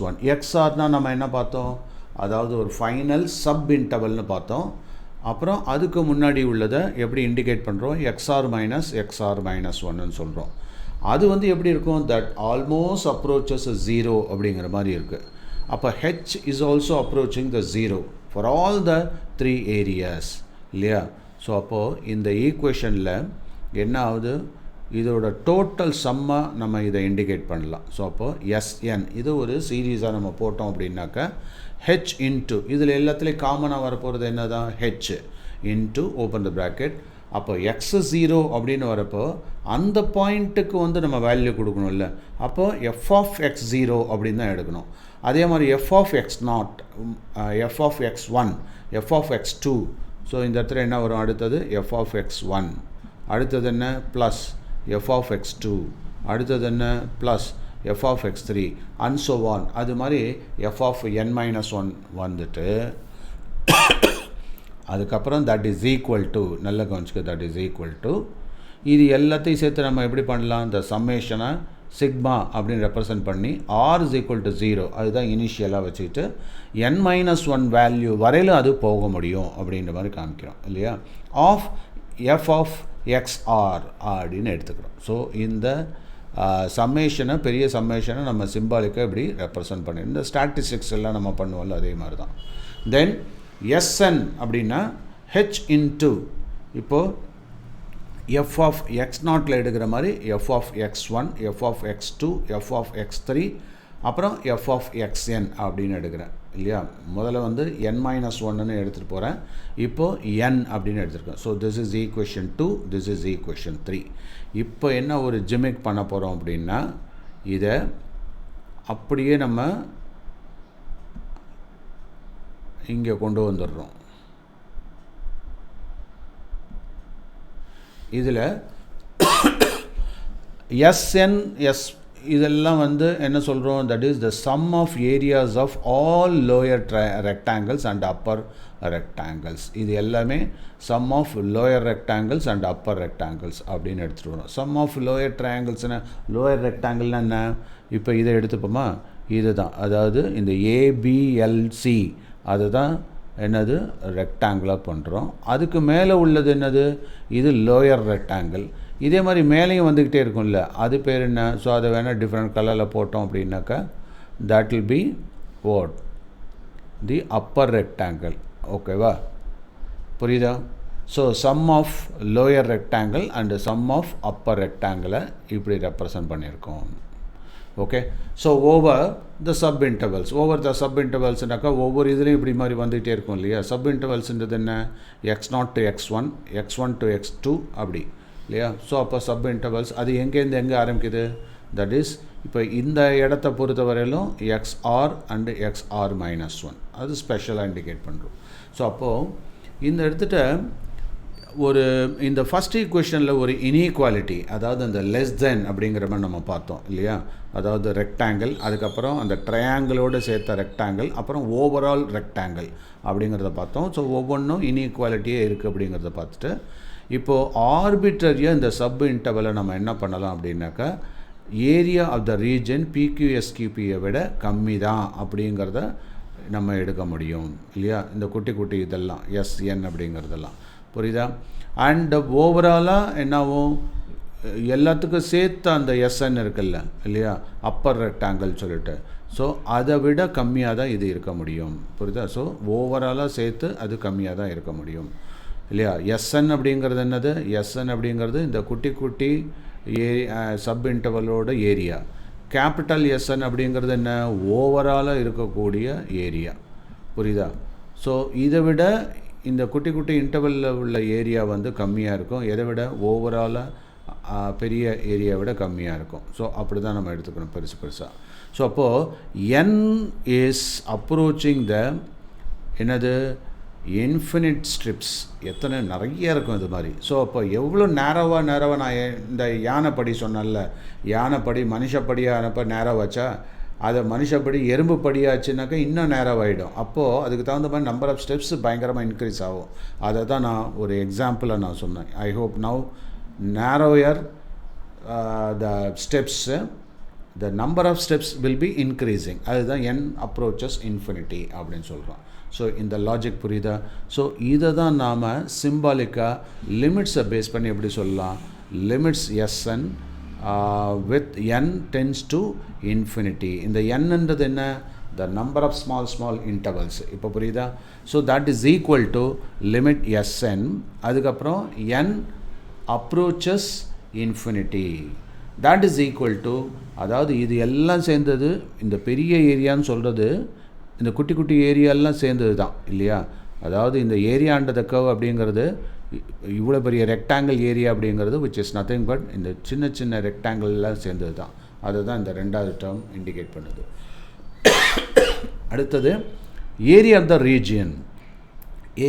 1. XRனால் நம்ம என்ன பார்த்தோம்? அதாவது ஒரு ஃபைனல் சப் இன்டர்வல்னு பார்த்தோம். அப்புறம் அதுக்கு முன்னாடி உள்ளதை எப்படி இண்டிகேட் பண்ணுறோம்? XR மைனஸ் 1ன்னு சொல்கிறோம். அது வந்து எப்படி இருக்கும்? தட் ஆல்மோஸ்ட் அப்ரோச்சஸ் 0 அப்படிங்கிற மாதிரி இருக்குது. அப்போ H is also approaching the 0 for all the 3 areas இல்லையா? ஸோ அப்போது இந்த ஈக்குவேஷனில் என்ன ஆகுது? இதோட டோட்டல் சம்மாக நம்ம இதை இண்டிகேட் பண்ணலாம். ஸோ அப்போது SN இது ஒரு சீரீஸாக நம்ம போட்டோம் அப்படின்னாக்கா H இன்ட்டு இதில் எல்லாத்துலேயும் காமனாக வரப்போகிறது என்ன தான்? H into open the bracket. அப்போ X0 அப்படின்னு வரப்போ அந்த பாயிண்ட்டுக்கு வந்து நம்ம வேல்யூ கொடுக்கணும்ல. அப்போது f(x0) அப்படின்னு தான் எடுக்கணும். அதே மாதிரி f(x0), f(x1), f(x2). ஸோ இந்த இடத்துல என்ன வரும்? அடுத்தது f(x1), அடுத்தது என்ன? ப்ளஸ் f(x2), அடுத்தது என்ன? Plus f(x3) and so on. அது மாதிரி fn-1 வந்துட்டு அதுக்கப்புறம் தட் இஸ் ஈக்குவல் டு, நல்ல கவனிச்சுக்க, தட் இஸ் ஈக்குவல் டு இது எல்லாத்தையும் சேர்த்து நம்ம எப்படி பண்ணலாம்? இந்த சம்மேஷனை சிக்மா அப்படின்னு ரெப்ரசன்ட் பண்ணி r is equal to 0 அதுதான் இனிஷியலாக வச்சுக்கிட்டு n-1 வேல்யூ வரையில் அது போக முடியும் அப்படின்ற மாதிரி காமிக்கிறோம் இல்லையா? ஆஃப் f(xr) அப்படின்னு எடுத்துக்கிறோம். ஸோ இந்த சம்மேஷனை, பெரிய சம்மேஷனை நம்ம சிம்பாலிக்காக இப்படி ரெப்ரசன்ட் பண்ணி, இந்த ஸ்டாட்டிஸ்டிக்ஸ் எல்லாம் நம்ம பண்ணுவோம்ல அதே மாதிரி தான். தென் SN அப்படின்னா H இன்ட்டு, இப்போது f(x0)ல் எடுக்கிற மாதிரி f(x1), f(x2), f(x3), அப்புறம் f(xn) அப்படின்னு எடுக்கிறேன் இல்லையா? முதல்ல வந்து n-1ன்னு எடுத்துகிட்டு போகிறேன். இப்போது n அப்படின்னு எடுத்துருக்கேன். So this is equation 2, this is equation 3. இப்போ என்ன ஒரு ஜிமிக் பண்ண போகிறோம் அப்படின்னா, இதை அப்படியே நம்ம இங்கே கொண்டு வந்துடுறோம். இதில் SN இதெல்லாம் வந்து என்ன சொல்கிறோம்? That is the sum of areas of all lower rectangles and upper rectangles. இது எல்லாமே sum of lower rectangles and upper rectangles அப்படின்னு எடுத்துகிட்டு வரோம். சம் ஆஃப் லோயர் ட்ரையாங்கிள்ஸ்னா, லோயர் ரெக்டாங்கிள்னா என்ன? இப்போ இதை எடுத்துப்போமா? இது தான், அதாவது இந்த ABLC அதுதான் என்னது? ரெக்டாங்கிளாக பண்ணுறோம். அதுக்கு மேலே உள்ளது என்னது? இது லோயர் ரெக்டாங்கிள். இதே மாதிரி மேலேயும் வந்துக்கிட்டே இருக்கும்ல, அது பேர் என்ன? ஸோ அதை வேணால் டிஃப்ரெண்ட் கலரில் போட்டோம் அப்படின்னாக்கா that will be what? the upper rectangle. ஓகேவா? புரியுதா? So sum of lower rectangle and sum of upper ரெக்டாங்கிளை இப்படி ரெப்ரசன்ட் பண்ணியிருக்கோம். Okay, so over the sub intervals, over ஒவ்வொரு இதுலேயும் இப்படி மாதிரி வந்துகிட்டே இருக்கும் இல்லையா? சப் இன்டர்வல்ஸ்ன்றது என்ன? x0 to x1, x1 to x2 அப்படி இல்லையா? ஸோ அப்போ சப் இன்டர்வல்ஸ் அது எங்கேருந்து எங்கே ஆரம்பிக்குது? தட் இஸ் இப்போ இந்த இடத்த பொறுத்த வரையிலும் XR அண்டு XR-1 அது ஸ்பெஷலாக இண்டிகேட் பண்ணுறோம். ஸோ அப்போது இந்த இடத்துல ஒரு இந்த ஃபஸ்ட் ஈக்குவேஷனில் ஒரு இன்இக்வாலிட்டி, அதாவது அந்த லெஸ் தென் அப்படிங்கிற மாதிரி நம்ம பார்த்தோம் இல்லையா? அதாவது ரெக்டாங்கிள், அதுக்கப்புறம் அந்த ட்ரையாங்கிளோடு சேர்த்த ரெக்டாங்கிள், அப்புறம் ஓவரால் ரெக்டாங்கிள் அப்படிங்கிறத பார்த்தோம். ஸோ ஒவ்வொன்றும் இன்இக்வாலிட்டியே இருக்குது அப்படிங்கிறத பார்த்துட்டு இப்போது ஆர்பிட்ரரியாக இந்த சப் இன்டர்வலை நம்ம என்ன பண்ணலாம் அப்படின்னாக்கா ஏரியா ஆஃப் த ரீஜன் பிக்யூஎஸ்கியூபியை விட கம்மி தான் அப்படிங்கிறத நம்ம எடுக்க முடியும் இல்லையா. இந்த குட்டி குட்டி இதெல்லாம் எஸ்என் அப்படிங்கிறதெல்லாம் புரியுதா. அண்ட் ஓவராலாக என்னாகும், எல்லாத்துக்கும் சேர்த்து அந்த எஸ்என் இருக்குல்ல இல்லையா, அப்பர் ரெக்டாங்கிள் சொல்லிட்டு, ஸோ அதை விட கம்மியாக தான் இது இருக்க முடியும் புரியுதா. ஸோ ஓவராலாக சேர்த்து அது கம்மியாக தான் இருக்க முடியும் இல்லையா. எஸ்என் அப்படிங்கிறது என்னது, எஸ்என் அப்படிங்கிறது இந்த குட்டி குட்டி சப் இன்டர்வலோட ஏரியா. கேபிட்டல் எஸ்என் அப்படிங்கிறது என்ன, ஓவராலாக இருக்கக்கூடிய ஏரியா புரியுதா. ஸோ இதை விட இந்த குட்டி குட்டி இன்டர்வலில் உள்ள ஏரியா வந்து கம்மியாக இருக்கும், எதை விட ஓவராலாக பெரிய ஏரியாவை விட கம்மியாக இருக்கும். ஸோ அப்படி தான் நம்ம எடுத்துக்கணும் பெருசு பெருசாக. ஸோ அப்போது என் இஸ் அப்ரோச்சிங் த என்னது இன்ஃபினிட் ஸ்ட்ரிப்ஸ், எத்தனை நிறைய இருக்கும் இது மாதிரி. ஸோ அப்போ எவ்வளோ நேரவாக நான் இந்த யானைப்படி சொன்னேன்ல, யானைப்படி மனுஷப்படியானப்போ நேரம் வச்சா அதை மனுஷப்படி எறும்பு படியாச்சுனாக்கா இன்னும் நேரம் ஆகிடும். அப்போது அதுக்கு தகுந்த மாதிரி நம்பர் ஆஃப் ஸ்டெப்ஸ் பயங்கரமாக இன்க்ரீஸ் ஆகும். அதை தான் நான் ஒரு எக்ஸாம்பிளாக நான் சொன்னேன். I hope now narrower the steps, the number of steps will be increasing. அதுதான் n approaches infinity அப்படின்னு சொல்கிறோம். ஸோ இந்த லாஜிக் புரியுதா. ஸோ இதை தான் நாம் சிம்பாலிக்காக லிமிட்ஸை பேஸ் பண்ணி எப்படி சொல்லலாம், limits SN with n tends to infinity. இந்த nன்றது என்ன, the number of small intervals. இப்போ புரியுதா. So that is equal to limit sn, அதுக்கப்புறம் n approaches infinity, that is equal to, அதாவது இது எல்லாம் சேர்ந்தது இந்த பெரிய ஏரியான்னு சொல்கிறது இந்த குட்டி குட்டி ஏரியாலாம் சேர்ந்தது தான் இல்லையா. அதாவது இந்த ஏரியாண்டத கர்வ் அப்படிங்கிறது இவ்வளோ பெரிய ரெக்டாங்கிள் ஏரியா அப்படிங்கிறது which is nothing but இந்த சின்ன சின்ன ரெக்டாங்கிள்லாம் சேர்ந்தது தான். அதை தான் இந்த ரெண்டாவது டேர்ம் இண்டிகேட் பண்ணுது. அடுத்தது area of the region,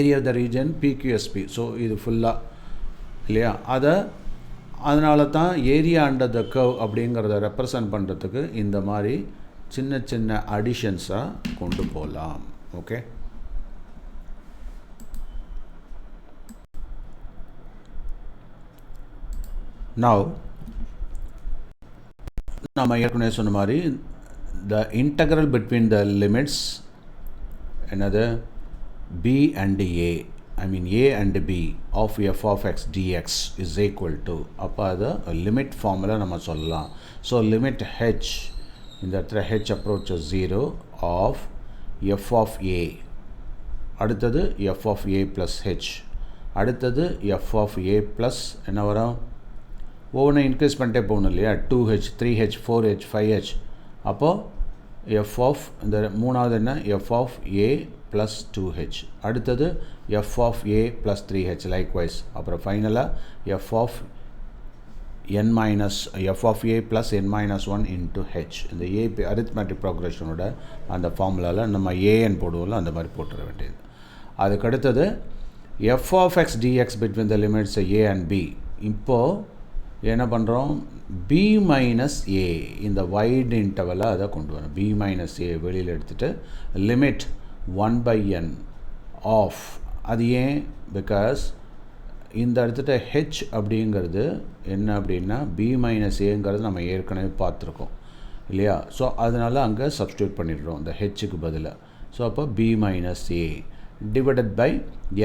area of the region PQSP. So இது ஃபுல்லாக இல்லையா. அதனால தான் ஏரியா அண்டர் த கர்வ் அப்படிங்கிறத ரெப்ரசன்ட் பண்ணுறதுக்கு இந்த மாதிரி சின்ன சின்ன அடிஷன்ஸாக கொண்டு போகலாம். ஓகே, நவ் நம்ம ஏற்கனவே சொன்ன மாதிரி த இன்டெக்ரல் பிட்வீன் த லிமிட்ஸ் என்னது b and a, I mean a and b of f of x dx is equal to, அப்போ அது லிமிட் ஃபார்முலா நம்ம சொல்லலாம். ஸோ லிமிட் h, இந்த இடத்துல h approaches 0 of f of a, அடுத்தது f of a plus h, அடுத்தது f of a plus என்ன வரும், ஒவ்வொன்றும் இன்க்ரீஸ் பண்ணிட்டே போகணும் இல்லையா, 2h 3h 4h 5h. அப்போது f of இந்த மூணாவது என்ன, f of a plus 2h, அடுத்தது f of a plus 3h likewise. அப்புறம் ஃபைனலாக f of n minus f of a plus n minus 1 into h. இந்த a arithmetic progressionோட அந்த ஃபார்முலாவில் நம்ம an போடுவோம்ல அந்த மாதிரி போட்டுற வேண்டியது. அதுக்கடுத்தது f of x dx between the limits a and b. இப்போது என்ன பண்ணுறோம், b minus a இந்த வைட் இன்டர்வலை அதை கொண்டு வரோம். b minus a வெளியில் எடுத்துகிட்டு லிமிட் 1/n ஆஃப், அது ஏன், பிகாஸ் இந்த இடத்துல h அப்படிங்கிறது என்ன அப்படின்னா b மைனஸ் ஏங்கிறது நம்ம ஏற்கனவே பார்த்துருக்கோம் இல்லையா. ஸோ அதனால் அங்கே சப்ஸ்டியூட் பண்ணிடுறோம் இந்த ஹெச்சுக்கு பதிலாக. ஸோ அப்போ b minus a divided by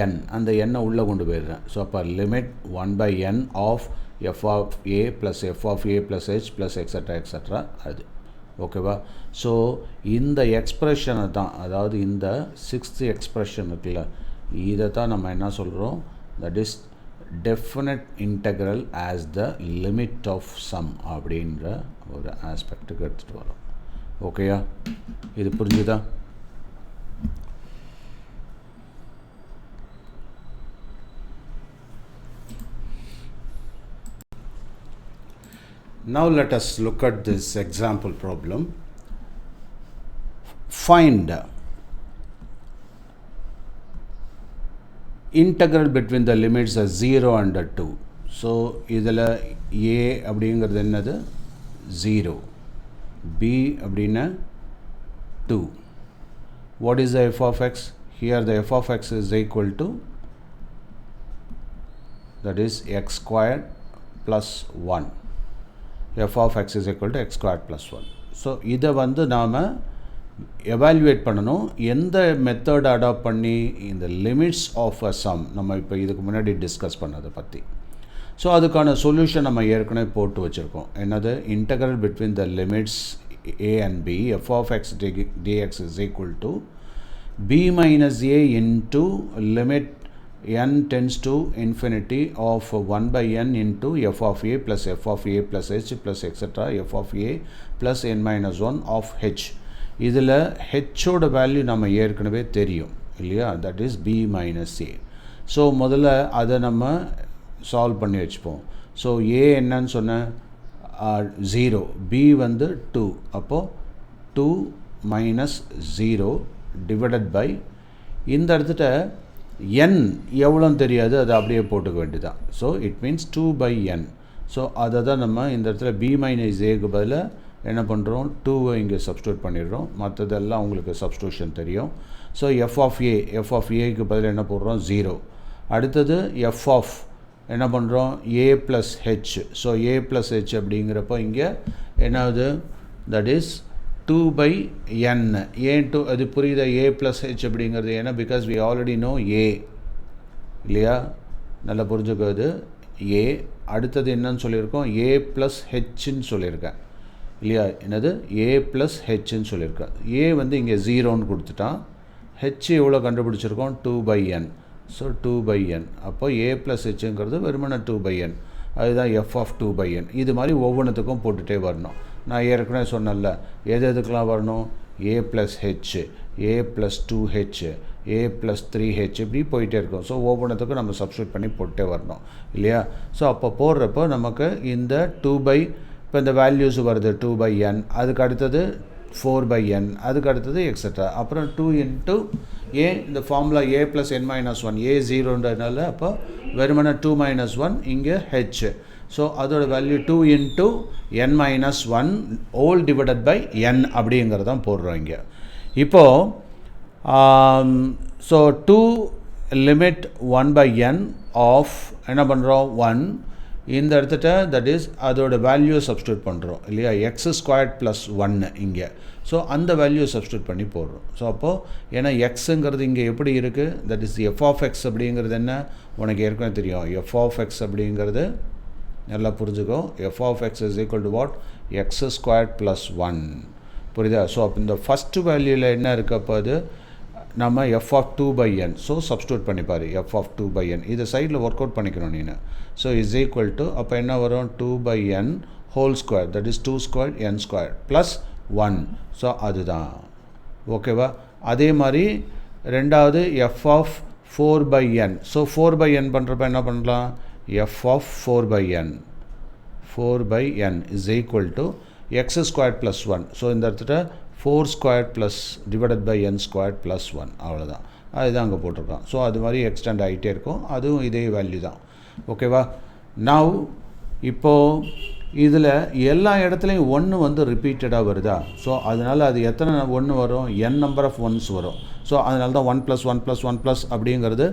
n, அந்த எண்ணை உள்ளே கொண்டு போயிடுறேன். ஸோ அப்போ limit 1/n of f of a plus f of a plus h plus extra extra அது. ஓகேவா. ஸோ இந்த எக்ஸ்ப்ரெஷனை தான், அதாவது இந்த 6th எக்ஸ்ப்ரெஷன் இருக்குல்ல, இதை தான் நம்ம என்ன சொல்கிறோம், that is definite integral as the limit of sum அப்படின்ற ஒரு ஆஸ்பெக்டுக்கு எடுத்துகிட்டு வரோம். ஓகேயா, இது புரிஞ்சுதா. Now let us look at this example problem. Find integral between the limits of 0 and 2. So இதில் a அப்படிங்கிறது என்னது 0, b அப்படின்னா 2. What is the f of x? Here the f of x is equal to that is x squared plus 1. f of x is equal to x squared plus 1. So இதை வந்து நாம் evaluate பண்ணணும். எந்த method adapt பண்ணி? இந்த limits of a some நம்ம இப்போ இதுக்கு முன்னாடி டிஸ்கஸ் பண்ணதை பற்றி. ஸோ அதுக்கான சொல்யூஷன் நம்ம ஏற்கனவே போட்டு வச்சுருக்கோம். என்னது? Integral between the limits a and b f of x dx is equal to b minus a into limit n tends to infinity of 1 by n into f of a plus f of a plus h plus etc. f of a plus n minus 1 of h. இதில் ஹெச்சோட value நம்ம ஏற்கனவே தெரியும் இல்லையா? That is b minus a. So முதல்ல அதை நம்ம solve பண்ணி வச்சுப்போம். ஸோ a என்னன்னு சொன்ன 0, b வந்து 2, அப்போது 2 minus 0 divided by இந்த இடத்துல n எவ்வளோன்னு தெரியாது, அதை அப்படியே போட்டுக்க வேண்டியதான். So it means 2 by n. So அதை தான் நம்ம இந்த இடத்துல b minus aக்கு பதிலாக என்ன பண்ணுறோம்? 2வை இங்கே சப்ஸ்டியூட் பண்ணிடுறோம். மற்றதெல்லாம் உங்களுக்கு சப்ஸ்டியூஷன் தெரியும். ஸோ f of aக்கு பதிலாக என்ன போடுறோம்? 0. அடுத்தது f of என்ன பண்ணுறோம்? a plus h. So a plus h அப்படிங்கிறப்போ இங்கே என்னாவது? That is 2 by n. ஏன் 2? அது புரியுதா? a plus h அப்படிங்கிறது ஏன்னா because we already know a இல்லையா? நல்லா புரிஞ்சுக்கிறது a. அடுத்தது என்னன்னு சொல்லியிருக்கோம்? a plus hன்னு சொல்லியிருக்கேன் இல்லையா? என்னது? a plus hன்னு சொல்லியிருக்கேன். a வந்து இங்கே 0ன்னு கொடுத்துட்டான். h எவ்வளோ கண்டுபிடிச்சிருக்கோம்? 2 by n. So 2 by n. அப்போ a plus hங்கிறது வெறுமனே 2 by n. அதுதான் f of 2 by n. இது மாதிரி ஒவ்வொன்றுத்துக்கும் போட்டுகிட்டே வரணும். நான் ஏற்கனவே சொன்னல எது எதுக்கெலாம் வரணும்? a plus h, a plus 2h, a plus 3h இப்படி போயிட்டே இருக்கும். ஸோ ஒவ்வொன்றுத்துக்கும் நம்ம சப்ஸ்டியூட் பண்ணி போட்டே வரணும் இல்லையா? ஸோ அப்போ போடுறப்போ நமக்கு இந்த 2 by இப்போ இந்த வேல்யூஸ் வருது 2 by n, அதுக்கு அடுத்தது 4 by n, அதுக்கு அடுத்தது எக்ஸட்ரா. அப்புறம் 2 into a, இந்த formula a plus n minus 1, a 0ன்றதுனால அப்போ வெறுமனே 2 minus 1 இங்கே h. ஸோ அதோட value 2 into n minus 1 all divided by n அப்படிங்கிறதான் போடுறோம் இங்கே. இப்போது so 2 limit 1 by n of என்ன பண்ணுறோம்? 1 இந்த இடத்துட்ட தட் இஸ் அதோட வேல்யூ சப்ஸ்டியூட் பண்ணுறோம் இல்லையா? எக்ஸ் ஸ்கொயர்ட் ப்ளஸ் 1 இங்கே. ஸோ அந்த வேல்யூ சப்ஸ்டியூட் பண்ணி போடுறோம். ஸோ அப்போது ஏன்னா எக்ஸுங்கிறது இங்கே எப்படி இருக்குது? That is f of x அப்படிங்கிறது என்ன உனக்கு ஏற்கனவே தெரியும். எஃப் ஆஃப் எக்ஸ் அப்படிங்கிறது நல்லா புரிஞ்சுக்கோ. F of x is equal to what? X squared plus 1. புரியுதா? ஸோ அப்போ இந்த ஃபஸ்ட்டு வேல்யூவில் என்ன இருக்குது? அப்போ அது நம்ம f of 2 by n. So substitute பண்ணிப்பார் எஃப் ஆஃப் 2 by n. இதை சைடில் ஒர்க் அவுட் பண்ணிக்கணும் நீ. ஸோ இஸ் ஈக்குவல் டு அப்போ என்ன வரும்? 2 by n whole square that is 2 square n square plus 1. So அதுதான் ஓகேவா? அதே மாதிரி ரெண்டாவது f of 4 by n. So 4 by n பண்ணுறப்ப என்ன பண்ணலாம்? F of 4 by n 4 by n is equal to x square plus 1. So இந்த இடத்துல 4 square plus divided by n square plus 1 அவ்வளோதான். அதுதான் அங்கே போட்டிருக்கான். ஸோ அது மாதிரி எக்ஸ்டெண்ட் ஆகிட்டே இருக்கும். அதுவும் இதே வேல்யூ தான். ஓகேவா? நவ் இப்போது இதில் எல்லா இடத்துலையும் 1 வந்து ரிப்பீட்டடாக வருதா? ஸோ அதனால் அது எத்தனை 1 வரும்? n நம்பர் ஆஃப் ஒன்ஸ் வரும். ஸோ அதனால தான் 1 + 1 + 1 + அப்படிங்கிறது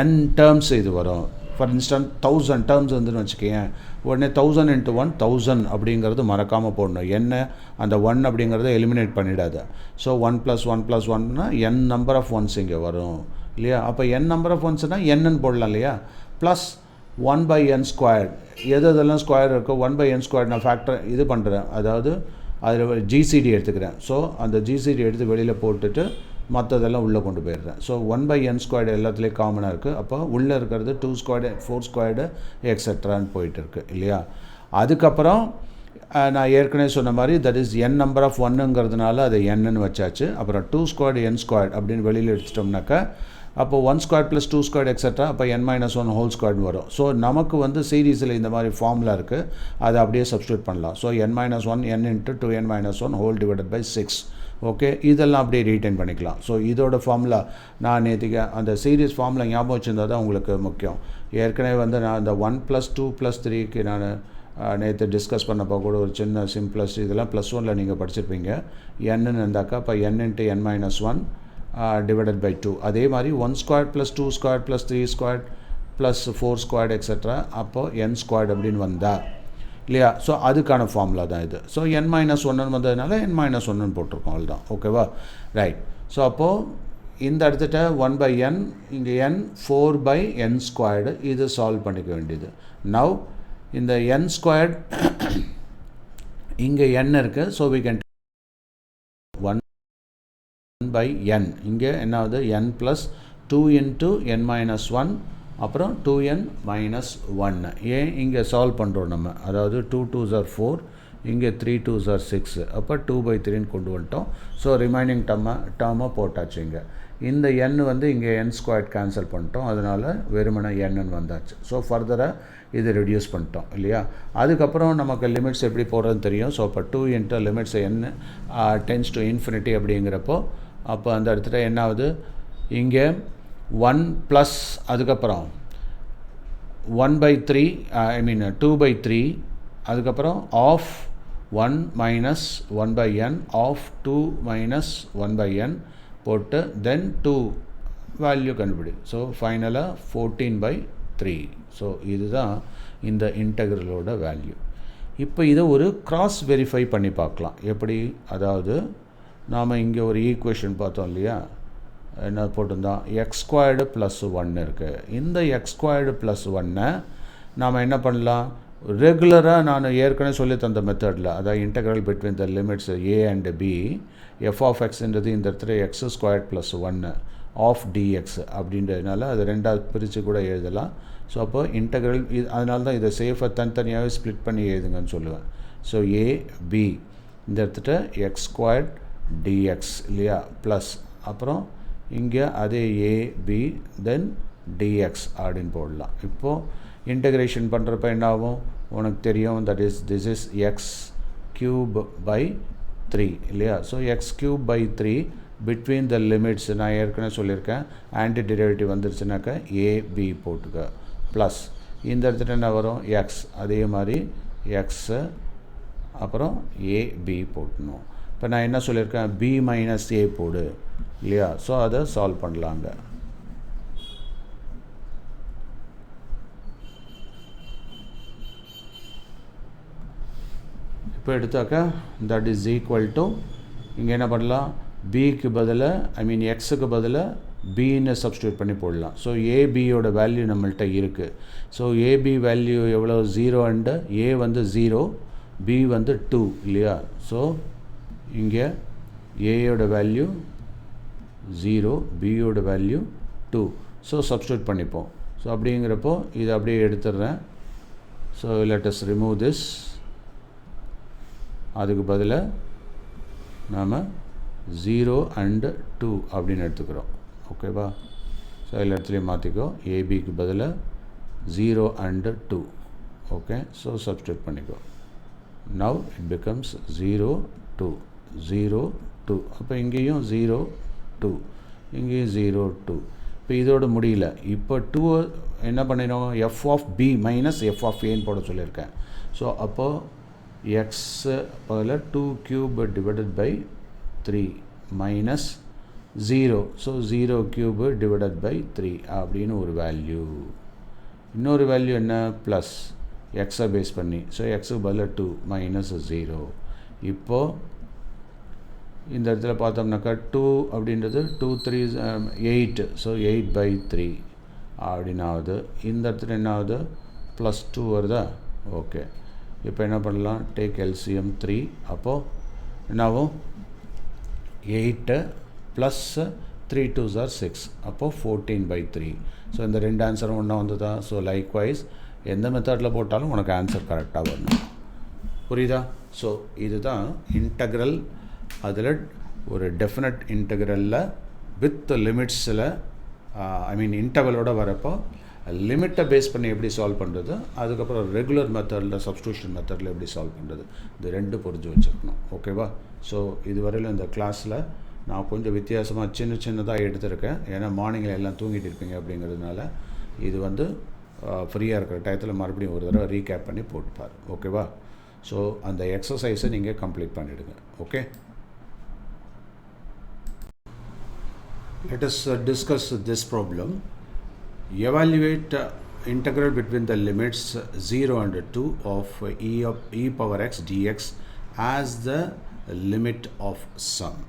n டேர்ம்ஸ் இது வரும். ஃபார் இன்ஸ்டன்ட் 1000 டேர்ம்ஸ் வந்துன்னு வச்சுக்கேன். உடனே 1000 × 1 1000 அப்படிங்கிறது மறக்காமல் போடணும். என்ன அந்த 1 அப்படிங்கிறத எலிமினேட் பண்ணிடாது. ஸோ 1 + 1 + 1னா n நம்பர் ஆஃப் ஒன்ஸ் இங்கே வரும் இல்லையா? அப்போ n நம்பர் ஆஃப் ஒன்ஸ்னால் என்னன்னு போடலாம் இல்லையா? Plus 1 by n square. எதெல்லாம் ஸ்கொயர் இருக்கோ 1 by n ஸ்கொயர் நான் ஃபேக்டர் இது பண்ணுறேன். அதாவது அதில் ஜிசிடி எடுத்துக்கிறேன். ஸோ அந்த ஜிசிடி எடுத்து வெளியில் போட்டுட்டு மற்றதெல்லாம் உள்ளே கொண்டு போயிடுறேன். ஸோ 1 by n ஸ்கொயர்டு எல்லாத்துலேயும் காமனாக இருக்குது. அப்போ உள்ளே இருக்கிறது 2 ஸ்கொயர்டு 4 ஸ்கொயர்டு எக்ஸட்ரான்னு போயிட்டு இருக்கு இல்லையா? அதுக்கப்புறம் நான் ஏற்கனவே சொன்ன மாதிரி that is n number of 1ங்கிறதுனால அதை என்னன்னு வச்சாச்சு. அப்புறம் 2 ஸ்கொயர்டு n ஸ்கொயர்டு அப்படின்னு வெளியில் எடுத்துட்டோம்னாக்கா அப்போ 1 ஸ்கொயர் + 2 ஸ்கொயர்டு எக்ஸட்ரா அப்போ n - 1 ஹோல் ஸ்கொயர்டு வரும். ஸோ நமக்கு வந்து சீரீஸில் இந்த மாதிரி ஃபார்முலா இருக்குது. அதை அப்படியே சப்ஸ்டியூட் பண்ணலாம். So n - 1 n × 2n - 1 whole divided by 6. Okay, இதெல்லாம் அப்படியே ரீட்டைன் பண்ணிக்கலாம். ஸோ இதோட ஃபார்முலா நான் நேற்றுக்கு அந்த சீரீஸ் ஃபார்முலா ஞாபகம் வச்சுருந்தா தான் உங்களுக்கு முக்கியம். ஏற்கனவே வந்து நான் அந்த 1 + 2 + 3க்கு நான் நேற்று டிஸ்கஸ் பண்ணப்போ கூட ஒரு சின்ன சிம்பிளஸ்ட் இதெல்லாம் +1ல் நீங்கள் படிச்சிருப்பீங்க. என்னன்னு இருந்தாக்கா இப்போ n × n - 1 டிவைடட் பை 2. அதே மாதிரி 1 square + 2 square + 3 square plus 4 squared extra, அப்போது n ஸ்கொயர்டு அப்படின்னு வந்தா இல்லையா? ஸோ அதுக்கான ஃபார்முலா தான் இது. ஸோ n-1 வந்ததுனால n-1 போட்டிருக்கோம், அவ்வளோதான். ஓகேவா? ரைட். ஸோ அப்போது இந்த இடத்துட்ட 1/n, இங்கே n 4/n ஸ்கொயர்டு, இது சால்வ் பண்ணிக்க வேண்டியது. நவ் இந்த n ஸ்கொயர்டு இங்கே n இருக்குது. So we can 1/n. இங்கே என்ன ஆகுது? n + 2 × n-1, அப்புறம் 2n - 1. ஏன் இங்கே சால்வ் பண்ணுறோம் நம்ம? அதாவது 2 2s are 4, இங்கே 3 2s are 6. அப்போ 2/3ன்னு கொண்டு வந்துட்டோம். ஸோ ரிமைனிங் டேர்மை போட்டாச்சு. இந்த n வந்து இங்கே n ஸ்கொயர்ட் கேன்சல் பண்ணிட்டோம், அதனால் வெறுமனை n வந்தாச்சு. ஸோ ஃபர்தராக இது ரெடியூஸ் பண்ணிட்டோம் இல்லையா? அதுக்கப்புறம் நமக்கு லிமிட்ஸ் எப்படி போடுறதுன்னு தெரியும். ஸோ இப்போ 2 × limits n tends to infinity அப்படிங்கிறப்போ, அப்போ அந்த இடத்துல என்ன ஆகுது? இங்கே 1 ப்ளஸ் அதுக்கப்புறம் 1/3, ஐ மீன் 2/3, அதுக்கப்புறம் ஆஃப் 1 - 1/n, ஆஃப் 2 - 1/n போட்டு தென் 2 வேல்யூ கண்டுபிடி. ஸோ ஃபைனலாக 14/3. ஸோ இதுதான் இந்த இன்டெக்ரலோட வேல்யூ. இப்போ இதை ஒரு கிராஸ் வெரிஃபை பண்ணி பார்க்கலாம். எப்படி? அதாவது நாம் இங்கே ஒரு ஈக்குவேஷன் பார்த்தோம் இல்லையா? என்ன போட்டிருந்தோம்? x² + 1 இருக்குது. இந்த x² + 1 நாம் என்ன பண்ணலாம்? ரெகுலராக நான் ஏற்கனவே சொல்லி தந்த மெத்தடில், அதாவது integral between the limits a and b, f(x)ன்றது இந்த இடத்துல x² + 1 ஆஃப் dx அப்படின்றதுனால அது ரெண்டாவது பிரித்து கூட எழுதலாம். ஸோ அப்போ இன்டெக்ரல் அதனால தான் இதை சேஃபாக தனித்தனியாகவே ஸ்ப்ளிட் பண்ணி எழுதுங்கன்னு சொல்லுவேன். ஸோ a b இந்த இடத்துல x² dx இல்லையா? ப்ளஸ் அப்புறம் இங்கே அதே a b தென் dx அப்படின்னு போடலாம். இப்போது இன்டெகிரேஷன் பண்ணுறப்ப என்ன ஆகும்? உனக்கு தெரியும், that is this is x³/3 இல்லையா? So x³/3 between the limits நான் ஏற்கனவே சொல்லியிருக்கேன். ஆன்டி டெரிவேட்டிவ் வந்துருச்சுனாக்கா a b போட்டுக்க, ப்ளஸ் இந்த இடத்துல என்ன வரும்? x, அதே மாதிரி x அப்புறம் a b போட்டணும். இப்போ நான் என்ன சொல்லியிருக்கேன்? b - a போடு இல்லையா? ஸோ அதை சால்வ் பண்ணலாங்க. இப்போ எடுத்தாக்கா தட் இஸ் ஈக்குவல் டு, இங்கே என்ன பண்ணலாம்? பிக்கு பதிலாக, ஐ மீன் எக்ஸுக்கு பதிலாக பின்னு சப்ஸ்டியூட் பண்ணி போடலாம். ஸோ ஏபியோட வேல்யூ நம்மள்கிட்ட இருக்குது. ஸோ ஏபி வேல்யூ எவ்வளோ? 0 அண்டு ஏ வந்து 0, பி வந்து 2 இல்லையா? ஸோ இங்கே ஏயோட வேல்யூ 0, பியோட வேல்யூ 2. ஸோ சப்ஸ்டியூட் பண்ணிப்போம். ஸோ அப்படிங்கிறப்போ இதை அப்படியே எடுத்துடுறேன். So let us remove this. அதுக்கு பதிலாக நாம் 0 அண்டு 2 அப்படின்னு எடுத்துக்கிறோம். ஓகேவா? ஸோ எல்லா இடத்துலையும் மாற்றிக்கோ. ஏபிக்கு பதிலாக 0 அண்டு 2. ஓகே, ஸோ சப்ஸ்டியூட் பண்ணிக்கோ. Now it becomes 0 2 0 2. அப்போ இங்கேயும் 0 2, இங்கேயும் 0 2. இப்போ இதோடு முடியல. இப்போ 2 என்ன பண்ணிடும்? f(b - f(a)ன்னு போட சொல்லியிருக்கேன். ஸோ அப்போது x பதில் 2³/3 மைனஸ் 0. ஸோ 0³/3 அப்படின்னு ஒரு வேல்யூ. இன்னொரு வேல்யூ என்ன? ப்ளஸ் எக்ஸை பேஸ் பண்ணி. ஸோ எக்ஸுக்கு பதில் 2 - 0. இப்போது இந்த இடத்துல பார்த்தோம்னாக்கா 2 அப்படின்றது 2 3 8. ஸோ 8/3 அப்படின்னு ஆகுது. இந்த இடத்துல என்ன ஆகுது? +2 வருதா? ஓகே, இப்போ என்ன பண்ணலாம்? Take LCM 3. அப்போது என்னாகும்? 8 ப்ளஸ் 3 2s are 6. அப்போது 14/3. ஸோ இந்த ரெண்டு ஆன்சரும் ஒன்றா வந்ததா? ஸோ லைக்வைஸ் எந்த மெத்தடில் போட்டாலும் உனக்கு ஆன்சர் கரெக்டாக வரணும். புரியுதா? ஸோ இதுதான் இன்டெக்ரல். அதில் ஒரு டெஃபினட் இன்டெக்ரலில் வித் லிமிட்ஸில், ஐ மீன் இன்டர்வலோட வரப்போ லிமிட்டை பேஸ் பண்ணி எப்படி சால்வ் பண்ணுறது, அதுக்கப்புறம் ரெகுலர் மெத்தடில் சப்ஸ்டியூஷன் மெத்தடில் எப்படி சால்வ் பண்ணுறது, இது ரெண்டு புரிஞ்சு வச்சுருக்கணும். ஓகேவா? ஸோ இதுவரையிலும் இந்த கிளாஸில் நான் கொஞ்சம் வித்தியாசமாக சின்னதாக எடுத்திருக்கேன். ஏன்னா மார்னிங்கில் எல்லாம் தூங்கிட்டு இருப்பீங்க அப்படிங்கிறதுனால இது வந்து ஃப்ரீயாக இருக்கிற டயத்தில் மறுபடியும் ஒரு தடவை ரீகேப் பண்ணி போட்டுப்பார். ஓகேவா? ஸோ அந்த எக்ஸசைஸை நீங்கள் கம்ப்ளீட் பண்ணிவிடுங்க. Okay, let us discuss this problem. Evaluate integral between the limits 0 and 2 of e power x dx as the limit of sum.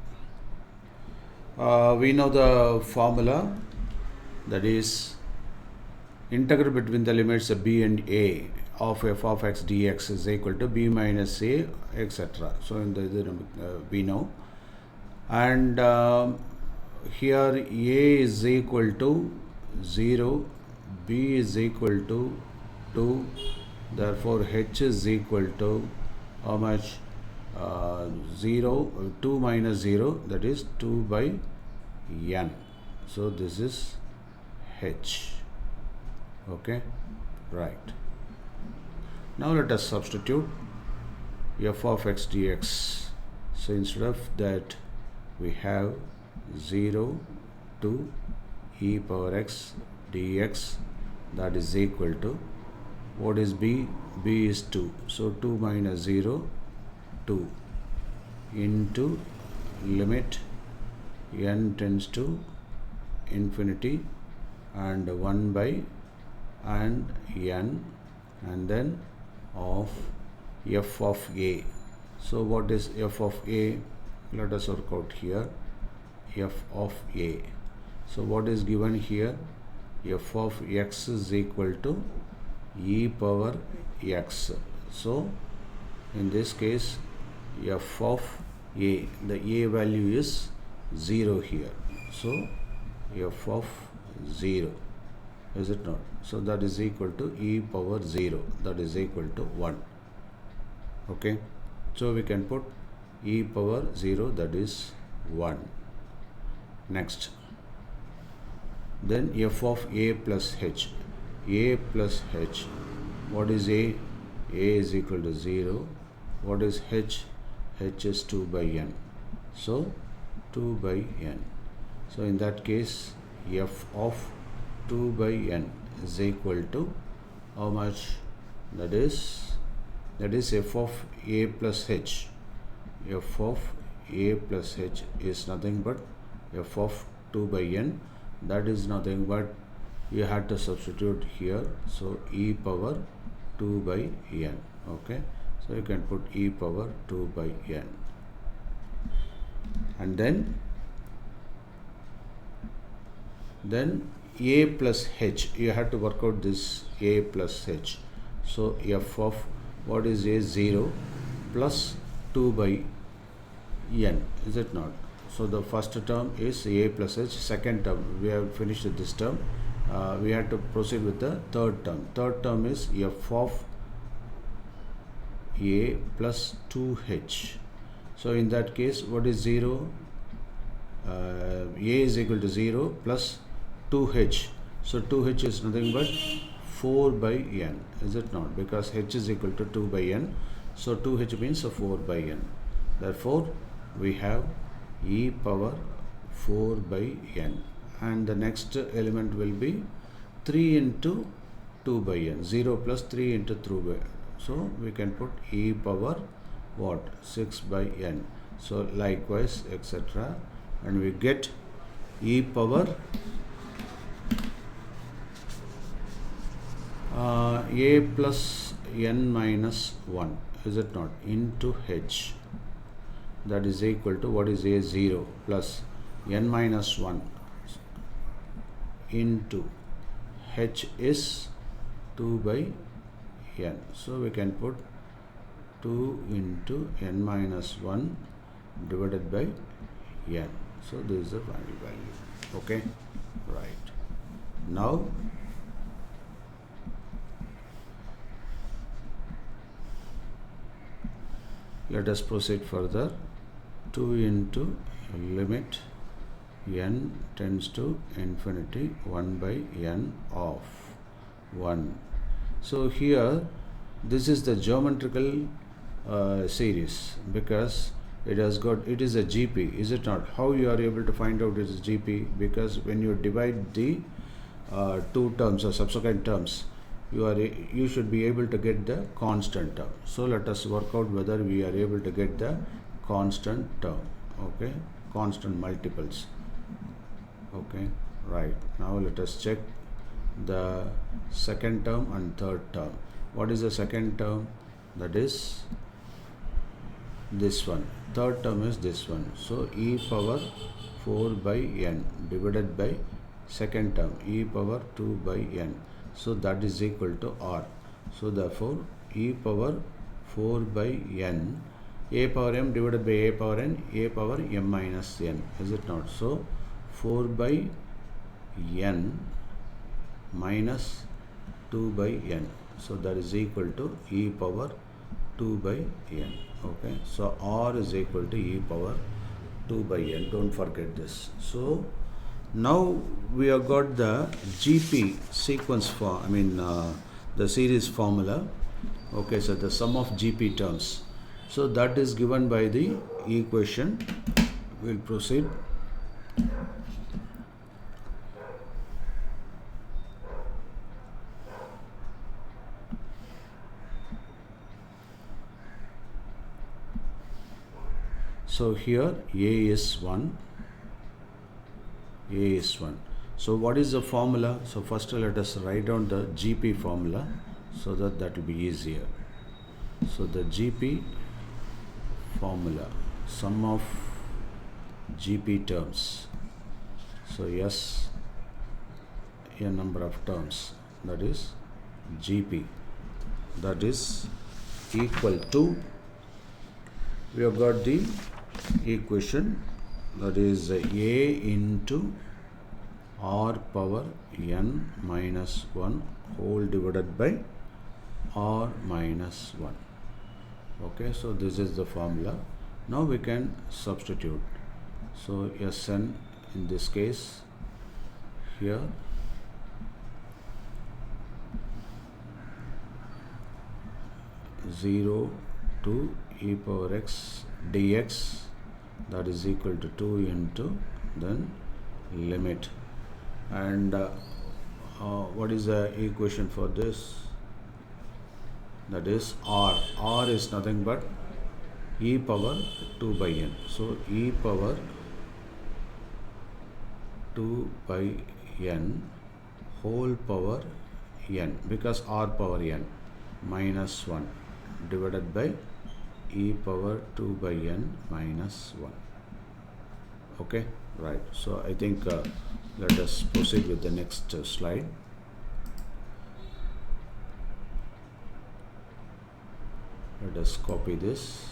We know the formula, that is integral between the limits b and a of f of x dx is equal to b minus a, etc. So in the we know, and here a is equal to 0, b is equal to 2, therefore h is equal to how much? 2 minus 0, that is 2 by n. So this is h. Okay, right. Now let us substitute f of x dx. So instead of that, we have 0 to e power x dx, that is equal to, what is b? b is 2. So 2 minus 0, 2 into limit n tends to infinity and 1 by and n, and then of f of a. So what is f of a? Let us work out here. F of a. So what is given here? F of x is equal to e power x. So in this case, f of a, the a value is 0 here. So f of 0, is it not? So that is equal to e power 0, that is equal to 1. Okay, so we can put e power 0, that is 1. Next, then f of a plus h. A plus h, what is a? A is equal to 0. What is h? H is 2 by n. So 2 by n. So in that case, f of 2 by n is equal to how much? That is f of a plus h. F of a plus h is nothing but f of 2 by n. That is nothing but, you had to substitute here. So e power 2 by n. Okay, so you can put e power 2 by n, and then a plus h, you have to work out this a plus h. So f of, what is a? 0 plus 2 by n, is it not? So the first term is a plus h. Second term, we have finished this term. We have to proceed with the third term. Third term is f of a plus 2h. So in that case, what is 0? A is equal to 0 plus 2h. So 2h is nothing but 4 by n, is it not? Because h is equal to 2 by n. So 2h means 4 by n. Therefore, we have e power 4 by n. And the next element will be 3 into 2 by n. 0 plus 3 into 2 by n. So we can put e power what? 6 by n. So likewise, etc. And we get e power a plus n minus 1, is it not? Into h. That is equal to, what is a? 0 plus n minus 1 into h is 2 by n. So we can put 2 into n minus 1 divided by n. So this is the final value. Okay, right. Now let us proceed further. 2 into limit n tends to infinity 1 by n of 1. So here, this is the geometrical series, because it is a GP, is it not? How you are able to find out it is GP? Because when you divide the two terms or subsequent terms, you should be able to get the constant term. So let us work out whether we are able to get the constant term. Okay, constant multiples. Okay, right. Now let us check the second term and third term. What is the second term? That is this one. Third term is this one. So e power 4 by n divided by second term e power 2 by n. So that is equal to r. So therefore e power 4 by n, a power m divided by a power n, a power m minus n. Is it not? So 4 by n minus 2 by n. So that is equal to e power 2 by n. Okay. So r is equal to e power 2 by n. Don't forget this. So now we have got the GP sequence the series formula. Okay, so the sum of GP terms. So that is given by the equation. We'll proceed. So here A is 1. A is 1. So what is the formula? So first let us write down the GP formula so that will be easier. So the GP formula, sum of GP terms. So S, a number of terms, that is GP, that is equal to, we have got the equation, that is a into r power n minus 1 whole divided by r minus 1. Okay, so this is the formula. Now we can substitute. So Sn in this case here (0 to e power x dx), that is equal to 2 into then limit. And what is the equation for this? That is r. R is nothing but e power 2 by n. So e power 2 by n whole power n, because r power n minus 1 divided by e power 2 by n minus 1. Okay, right. So I think let us proceed with the next slide. Let us copy this.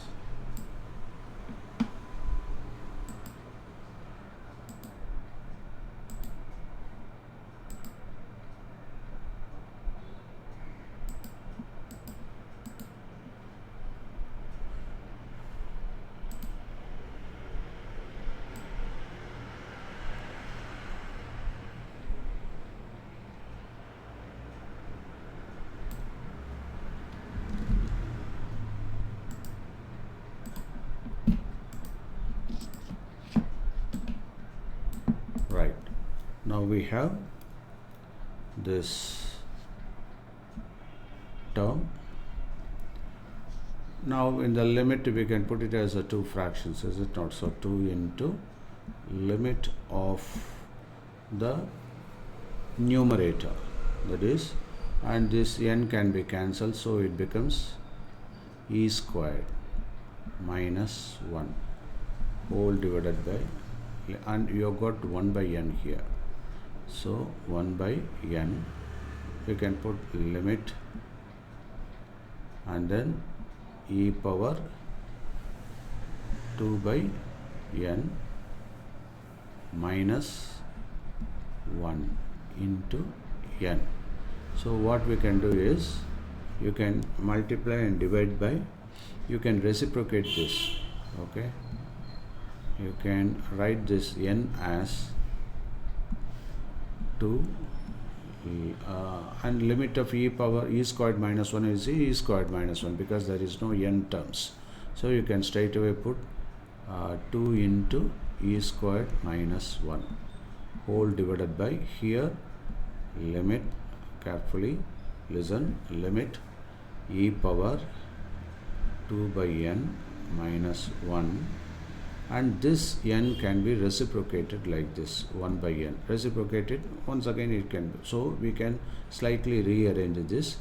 Right. Now we have this term. Now in the limit we can put it as a 2 fractions, is it not? So 2 into limit of the numerator, that is, and this n can be cancelled, so it becomes e squared minus 1 whole divided by, and you have got 1 by n here. So 1 by n, you can put limit and then e power 2 by n minus 1 into n. So what we can do is, you can multiply and divide by, you can reciprocate this. Okay, you can write this n as 2 and limit of e power e squared minus 1 is e squared minus 1, because there is no n terms. So you can straight away put 2 into e squared minus 1 whole divided by, here limit, carefully listen, limit e power 2 by n minus 1 and this n can be reciprocated like this, 1 by n reciprocated once again it can be. So we can slightly rearrange this,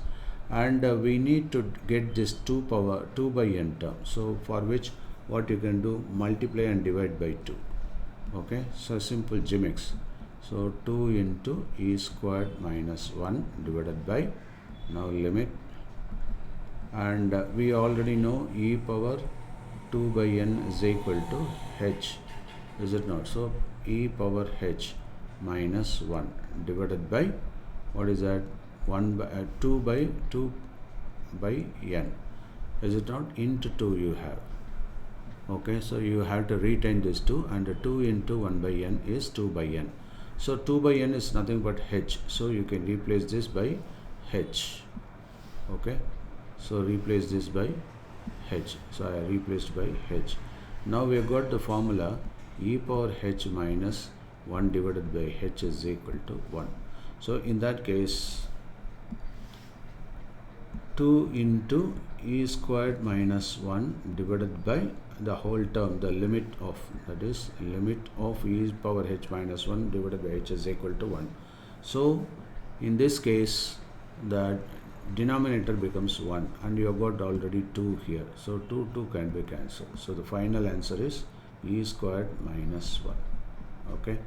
and we need to get this 2 by n term. So for which what you can do, multiply and divide by 2. Okay, so simple gimmicks. So 2 into e squared minus 1 divided by, now limit, and we already know e power 2 by n is equal to h, is it not? So e power h minus 1 divided by, what is that, 2 by n, is it not, into 2 you have. Okay, so you have to retain this 2, and 2 into 1 by n is 2 by n. So 2 by n is nothing but h, so you can replace this by h. Okay, so replace this by h, so I replaced by h. Now we have got the formula e power h minus 1 divided by h is equal to 1. So in that case 2 into e squared minus 1 divided by the whole term, the limit of, that is limit of e power h minus 1 divided by h is equal to 1. So in this case the denominator becomes 1, and you have got already 2 here, so 2 can be cancelled. So the final answer is e squared minus 1. Okay.